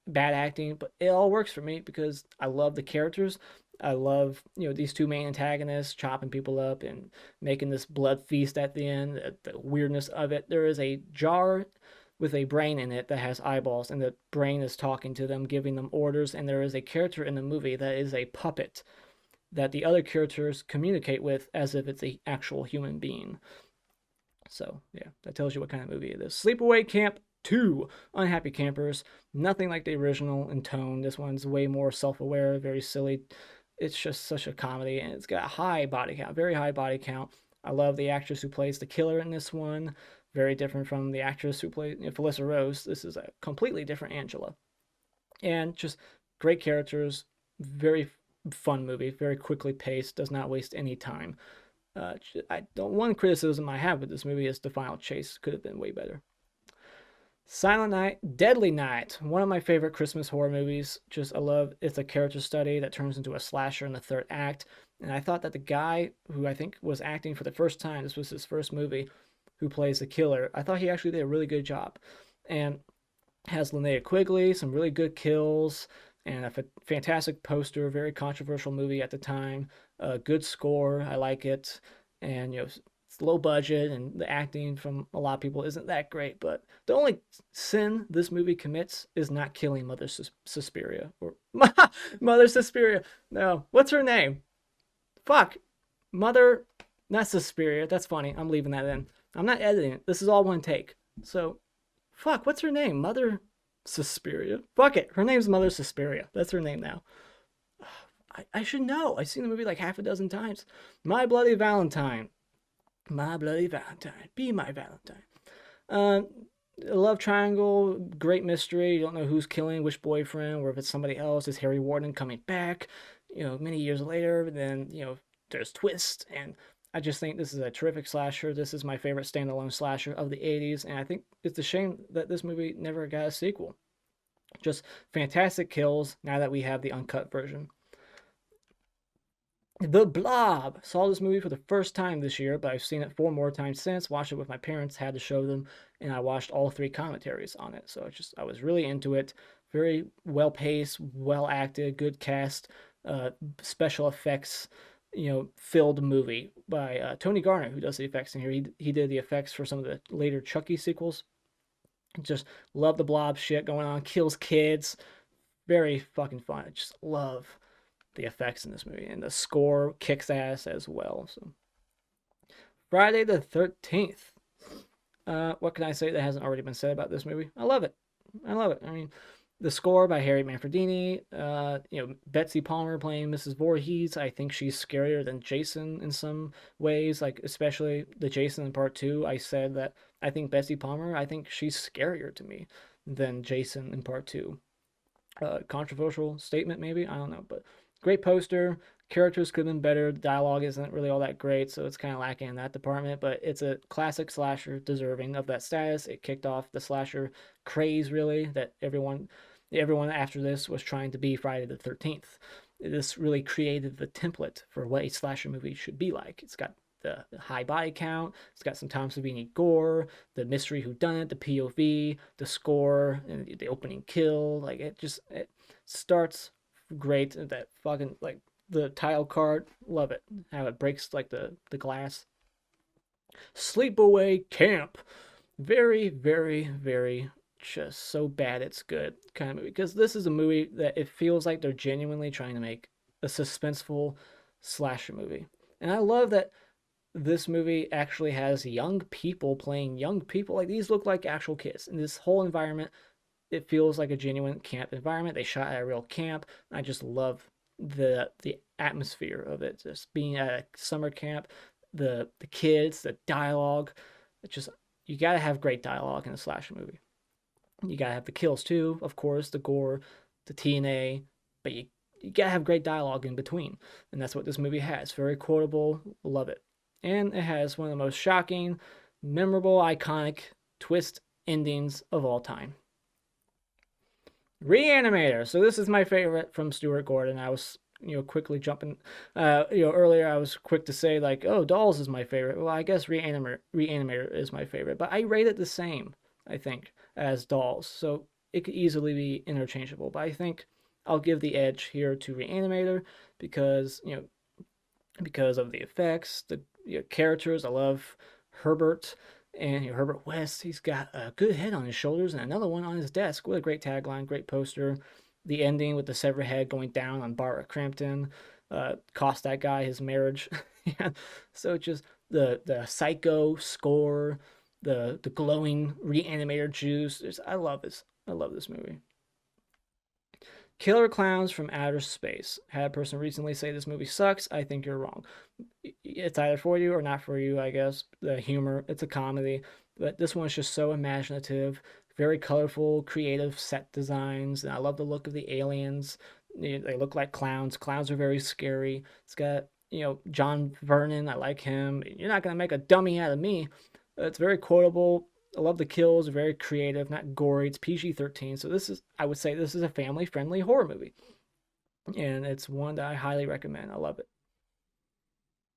bad acting, but it all works for me because I love the characters. I love these two main antagonists chopping people up and making this blood feast at the end. The weirdness of it. There is a jar with a brain in it that has eyeballs, and the brain is talking to them, giving them orders. And there is a character in the movie that is a puppet that the other characters communicate with as if it's an actual human being. So, yeah, that tells you what kind of movie it is. Sleepaway Camp 2, Unhappy Campers. Nothing like the original in tone. This one's way more self aware, very silly. It's just such a comedy, and it's got a high body count, very high body count. I love the actress who plays the killer in this one. Very different from the actress who plays Felissa Rose. This is a completely different Angela. And just great characters, very fun movie, very quickly paced, does not waste any time. I don't. One criticism I have with this movie is the final chase could have been way better. Silent Night, Deadly Night, one of my favorite Christmas horror movies. Just I love it's a character study that turns into a slasher in the third act. And I thought that the guy who I think was acting for the first time, this was his first movie, who plays the killer, I thought he actually did a really good job. And has Linnea Quigley, some really good kills, and a fantastic poster. Very controversial movie at the time. Good score, I like it, and it's low budget, and the acting from a lot of people isn't that great. But the only sin this movie commits is not killing Mother Suspiria or Mother Suspiria. No, what's her name? Fuck, Mother, not Suspiria. That's funny. I'm leaving that in. I'm not editing it. This is all one take. So fuck, what's her name? Mother Suspiria. Fuck it. Her name's Mother Suspiria. That's her name now. I should know. I've seen the movie like half a dozen times. My Bloody Valentine. My Bloody Valentine. Be my Valentine. Love triangle, great mystery. You don't know who's killing which boyfriend, or if it's somebody else. Is Harry Warden coming back? Many years later. Then there's twist, and I just think this is a terrific slasher. This is my favorite standalone slasher of the 80s, and I think it's a shame that this movie never got a sequel. Just fantastic kills now that we have the uncut version. The Blob. Saw this movie for the first time this year, but I've seen it 4 more times since. Watched it with my parents, had to show them, and I watched all 3 commentaries on it. So I was really into it. Very well paced, well acted, good cast, special effects, filled movie by Tony Garner, who does the effects in here. He did the effects for some of the later Chucky sequels. Just love the Blob shit going on. Kills kids. Very fucking fun. I just love the effects in this movie, and the score kicks ass as well. So Friday the 13th. What can I say that hasn't already been said about this movie? I love it. I love it. I mean, the score by Harry Manfredini. Betsy Palmer playing Mrs. Voorhees. I think she's scarier than Jason in some ways. Like especially the Jason in Part 2. I said that I think Betsy Palmer. I think she's scarier to me than Jason in Part 2. Controversial statement, maybe, I don't know, but great poster. Characters could have been better. The dialogue isn't really all that great, so it's kind of lacking in that department. But it's a classic slasher, deserving of that status. It kicked off the slasher craze, really, that everyone after this was trying to be Friday the 13th. This really created the template for what a slasher movie should be like. It's got the high body count. It's got some Tom Savini gore, the mystery whodunit, the POV, the score, and the opening kill. Like it starts great. That fucking like the title card, love it. How it breaks like the glass. Sleepaway Camp, very very very just so bad it's good kind of movie, because this is a movie that it feels like they're genuinely trying to make a suspenseful slasher movie, and I love that this movie actually has young people playing young people. Like these look like actual kids. And this whole environment, it feels like a genuine camp environment. They shot at a real camp. I just love the atmosphere of it. Just being at a summer camp, the kids, the dialogue. It's just you gotta have great dialogue in a slasher movie. You gotta have the kills too, of course, the gore, the TNA, but you gotta have great dialogue in between, and that's what this movie has. Very quotable, love it, and it has one of the most shocking, memorable, iconic twist endings of all time. Reanimator. So this is my favorite from Stuart Gordon. I was quickly jumping earlier I was quick to say like, oh, Dolls is my favorite. Well, I guess Reanimator is my favorite, but I rate it the same, I think, as Dolls, so it could easily be interchangeable, but I think I'll give the edge here to Reanimator because because of the effects, the characters. I love Herbert, and Herbert West. He's got a good head on his shoulders and another one on his desk. What a great tagline, great poster. The ending with the severed head going down on Barbara Crampton cost that guy his marriage. Yeah. So just the psycho score, the glowing Reanimator juice. I love this. I love this movie. Killer Clowns from Outer Space. Had a person recently say this movie sucks. I think you're wrong. It's either for you or not for you, I guess. The humor, it's a comedy, but this one's just so imaginative, very colorful, creative set designs, and I love the look of the aliens. They look like clowns. Clowns are very scary. It's got, John Vernon. I like him. You're not going to make a dummy out of me. It's very quotable. I love the kills, very creative, not gory. It's PG-13, so I would say this is a family-friendly horror movie, and it's one that I highly recommend. I love it.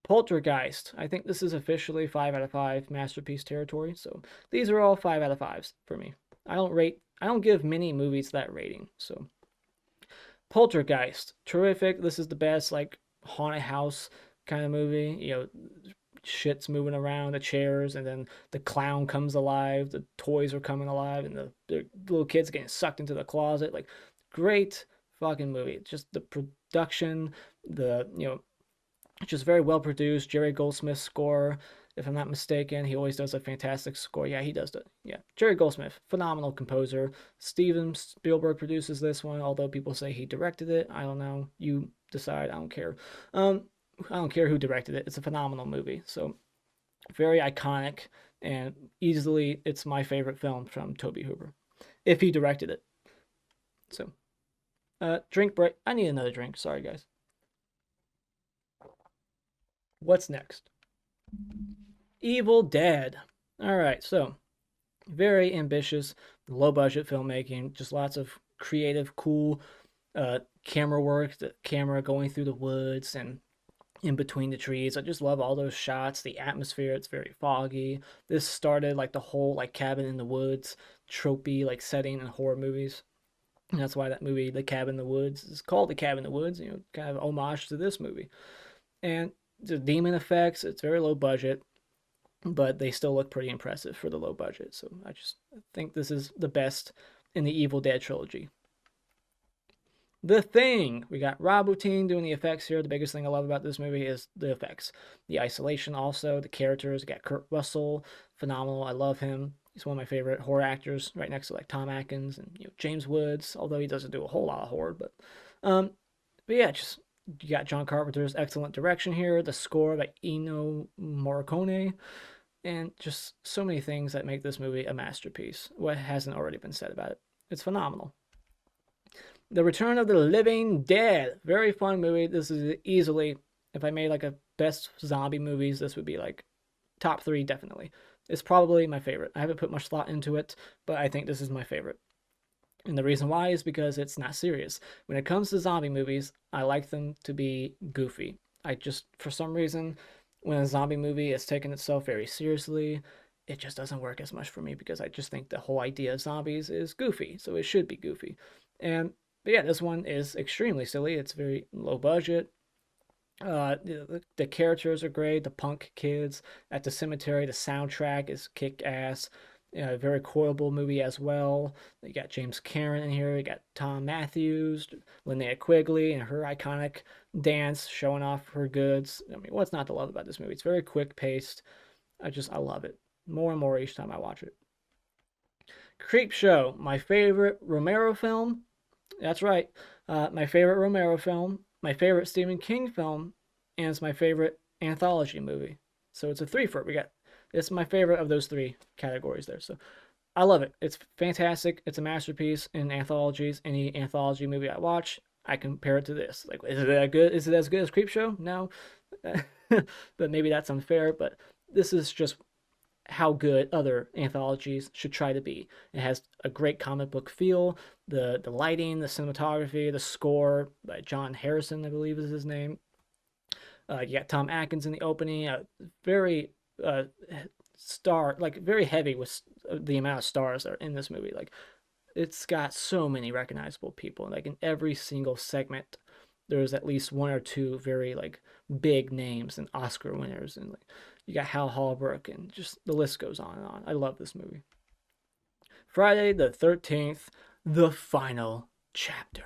Poltergeist. I think this is officially 5 out of 5 masterpiece territory, so these are all 5 out of 5s for me. I don't give many movies that rating, so. Poltergeist. Terrific. This is the best, like, haunted house kind of movie. Shit's moving around, the chairs, and then the clown comes alive, the toys are coming alive, and the little kids getting sucked into the closet. Like, great fucking movie. Just the production, just very well produced. Jerry Goldsmith's score, if I'm not mistaken, he always does a fantastic score. Yeah, he does it. Yeah, Jerry Goldsmith, phenomenal composer. Steven Spielberg produces this one, although people say he directed it. I don't know. You decide. I don't care. I don't care who directed it. It's a phenomenal movie. So very iconic, and easily it's my favorite film from Tobe Hooper, if he directed it. So, drink break. I need another drink. Sorry, guys. What's next? Evil Dead. All right, so very ambitious, low budget filmmaking, just lots of creative, cool camera work, the camera going through the woods and in between the trees. I just love all those shots, the atmosphere. It's very foggy. This started like the whole like cabin in the woods tropey like setting in horror movies. And that's why that movie, The Cabin in the Woods, is called The Cabin in the Woods, kind of homage to this movie. And the demon effects, it's very low budget, but they still look pretty impressive for the low budget. So I just think this is the best in the Evil Dead trilogy. The Thing. We got Rob Bottin doing the effects here. The biggest thing I love about this movie is the effects. The isolation also, the characters. We got Kurt Russell, phenomenal. I love him. He's one of my favorite horror actors, right next to like Tom Atkins and James Woods, although he doesn't do a whole lot of horror. But yeah, just you got John Carpenter's excellent direction here, the score by Ennio Morricone, and just so many things that make this movie a masterpiece. What hasn't already been said about it? It's phenomenal. The Return of the Living Dead. Very fun movie. This is easily, if I made like a best zombie movies, this would be like top 3 definitely. It's probably my favorite. I haven't put much thought into it, but I think this is my favorite. And the reason why is because it's not serious. When it comes to zombie movies, I like them to be goofy. I just, for some reason, when a zombie movie is taking itself very seriously, it just doesn't work as much for me because I just think the whole idea of zombies is goofy, so it should be goofy. But yeah, this one is extremely silly. It's very low budget. The characters are great. The punk kids at the cemetery. The soundtrack is kick ass. Very quotable movie as well. You got James Karen in here. You got Tom Matthews, Linnea Quigley, and her iconic dance showing off her goods. I mean, what's not to love about this movie? It's very quick paced. I love it more and more each time I watch it. Creepshow, my favorite Romero film. That's right, my favorite Romero film, my favorite Stephen King film, and it's my favorite anthology movie. So it's a 3 for it. It's my favorite of those 3 categories there. So I love it. It's fantastic. It's a masterpiece in anthologies. Any anthology movie I watch, I compare it to this. Like, is it that good? Is it as good as Creepshow? No, but maybe that's unfair. But this is just how good other anthologies should try to be. It has a great comic book feel. The lighting, the cinematography, the score by John Harrison, I believe is his name. You got Tom Atkins in the opening. Very uh, very heavy with the amount of stars that are in this movie. Like, it's got so many recognizable people. Like, in every single segment, there's at least one or two very like big names and Oscar winners, and like you got Hal Holbrook, and just the list goes on and on. I love this movie. Friday the 13th, the final chapter.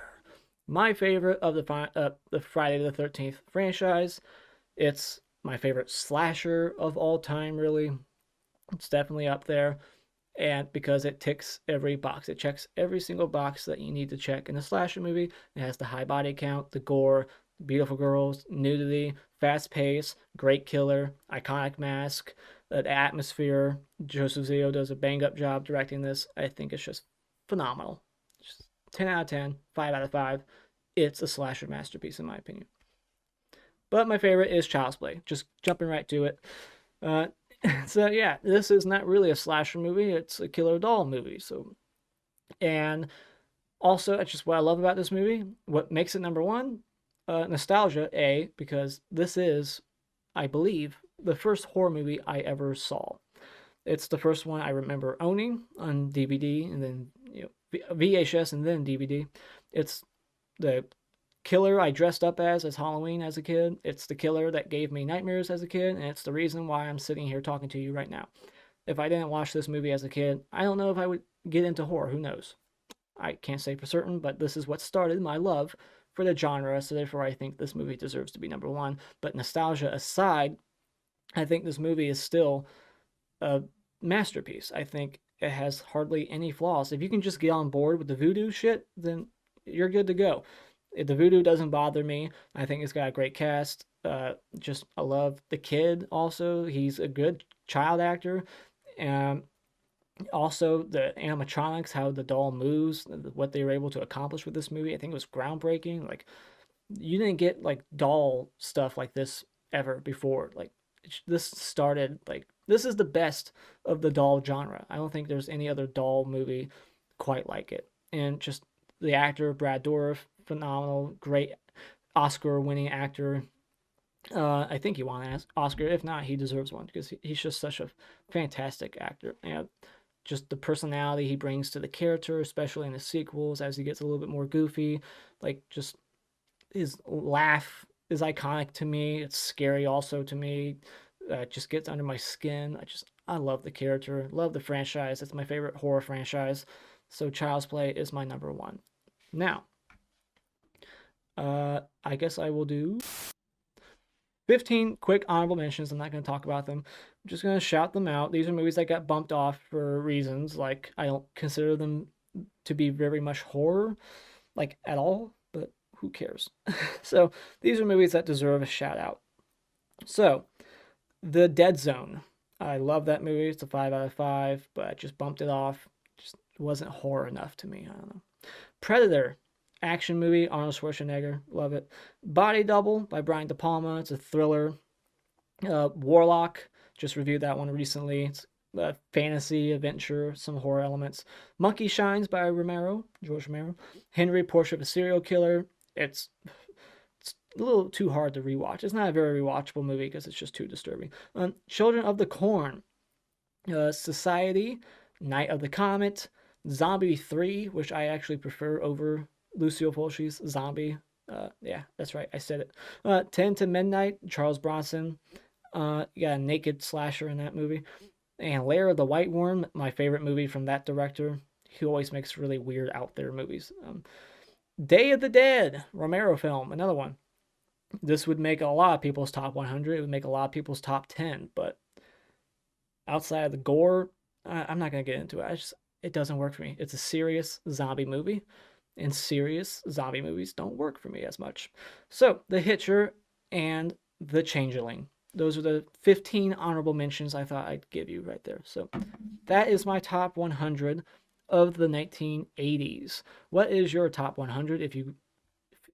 My favorite of the Friday the 13th franchise. It's my favorite slasher of all time, really. It's definitely up there. And because it ticks every box, it checks every single box that you need to check in a slasher movie. It has the high body count, the gore, beautiful girls, nudity, fast pace, great killer, iconic mask, the atmosphere. Joseph Zio does a bang up job directing this. I think it's just phenomenal. Just 10 out of 10, 5 out of 5. It's a slasher masterpiece, in my opinion. But my favorite is Child's Play. Just jumping right to it. Uh, so yeah, this is not really a slasher movie. It's a killer doll movie. So, and also, that's just what I love about this movie. What makes it number one? Nostalgia, because this is, I believe, the first horror movie I ever saw. It's the first one I remember owning on DVD, and then VHS, and then DVD. It's the killer I dressed up as Halloween as a kid. It's the killer that gave me nightmares as a kid, and it's the reason why I'm sitting here talking to you right now. If I didn't watch this movie as a kid, I don't know if I would get into horror. Who knows? I can't say for certain, but this is what started my love for the genre, so therefore I think this movie deserves to be number one. But nostalgia aside, I think this movie is still a masterpiece. I think it has hardly any flaws. If you can just get on board with the voodoo shit, then you're good to go. If the voodoo doesn't bother me. I think it's got a great cast. I love the kid also. He's a good child actor. And also the animatronics, how the doll moves, what they were able to accomplish with this movie, I think it was groundbreaking. Like, you didn't get like doll stuff like this ever before. Like, this started like this is the best of the doll genre. I don't think there's any other doll movie quite like it. And just the actor Brad Dourif, phenomenal, great Oscar-winning actor. I think he won an Oscar. If not, he deserves one because he's just such a fantastic actor. And just the personality he brings to the character, especially in the sequels as he gets a little bit more goofy. Like, just his laugh is iconic to me. It's scary also to me. It just gets under my skin. I love the character, love the franchise. It's my favorite horror franchise. So Child's Play is my number one. Now, I guess I will do 15 quick honorable mentions. I'm not going to talk about them. I'm just going to shout them out. These are movies that got bumped off for reasons. Like, I don't consider them to be very much horror, like, at all, but who cares? So, these are movies that deserve a shout out. So, The Dead Zone. I love that movie. It's a 5 out of 5, but I just bumped it off. Just wasn't horror enough to me. I don't know. Predator. Action movie, Arnold Schwarzenegger, love it. Body Double by Brian De Palma, it's a thriller. Warlock, just reviewed that one recently. It's a fantasy adventure, some horror elements. Monkey Shines by George Romero. Henry, Portrait of a Serial Killer. It's a little too hard to rewatch. It's not a very rewatchable movie because it's just too disturbing. Children of the Corn. Society, Night of the Comet. Zombie 3, which I actually prefer over Lucio Fulci's Zombie. Yeah, that's right. I said it. 10 to Midnight, Charles Bronson. You got a naked slasher in that movie. And Lair of the White Worm, my favorite movie from that director. He always makes really weird, out there movies. Day of the Dead, Romero film, another one. This would make a lot of people's top 100. It would make a lot of people's top 10. But outside of the gore, I'm not going to get into it. It doesn't work for me. It's a serious zombie movie. And serious zombie movies don't work for me as much. So, The Hitcher and The Changeling. those are the 15 honorable mentions I thought I'd give you right there. So that is my top 100 of the 1980s. What is your top 100?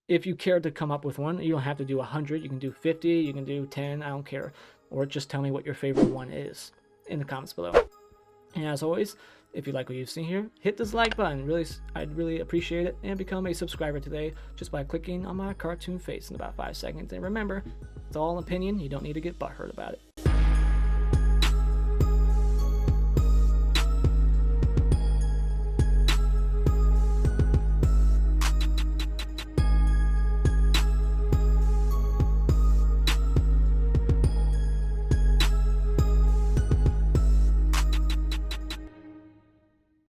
If you care to come up with one, you don't have to do 100. You can do 50. You can do 10. I don't care. Or just tell me what your favorite one is in the comments below. And as always, if you like what you've seen here, hit this like button. I'd really appreciate it. And become a subscriber today just by clicking on my cartoon face in about 5 seconds. And remember, it's all an opinion. You don't need to get butthurt about it.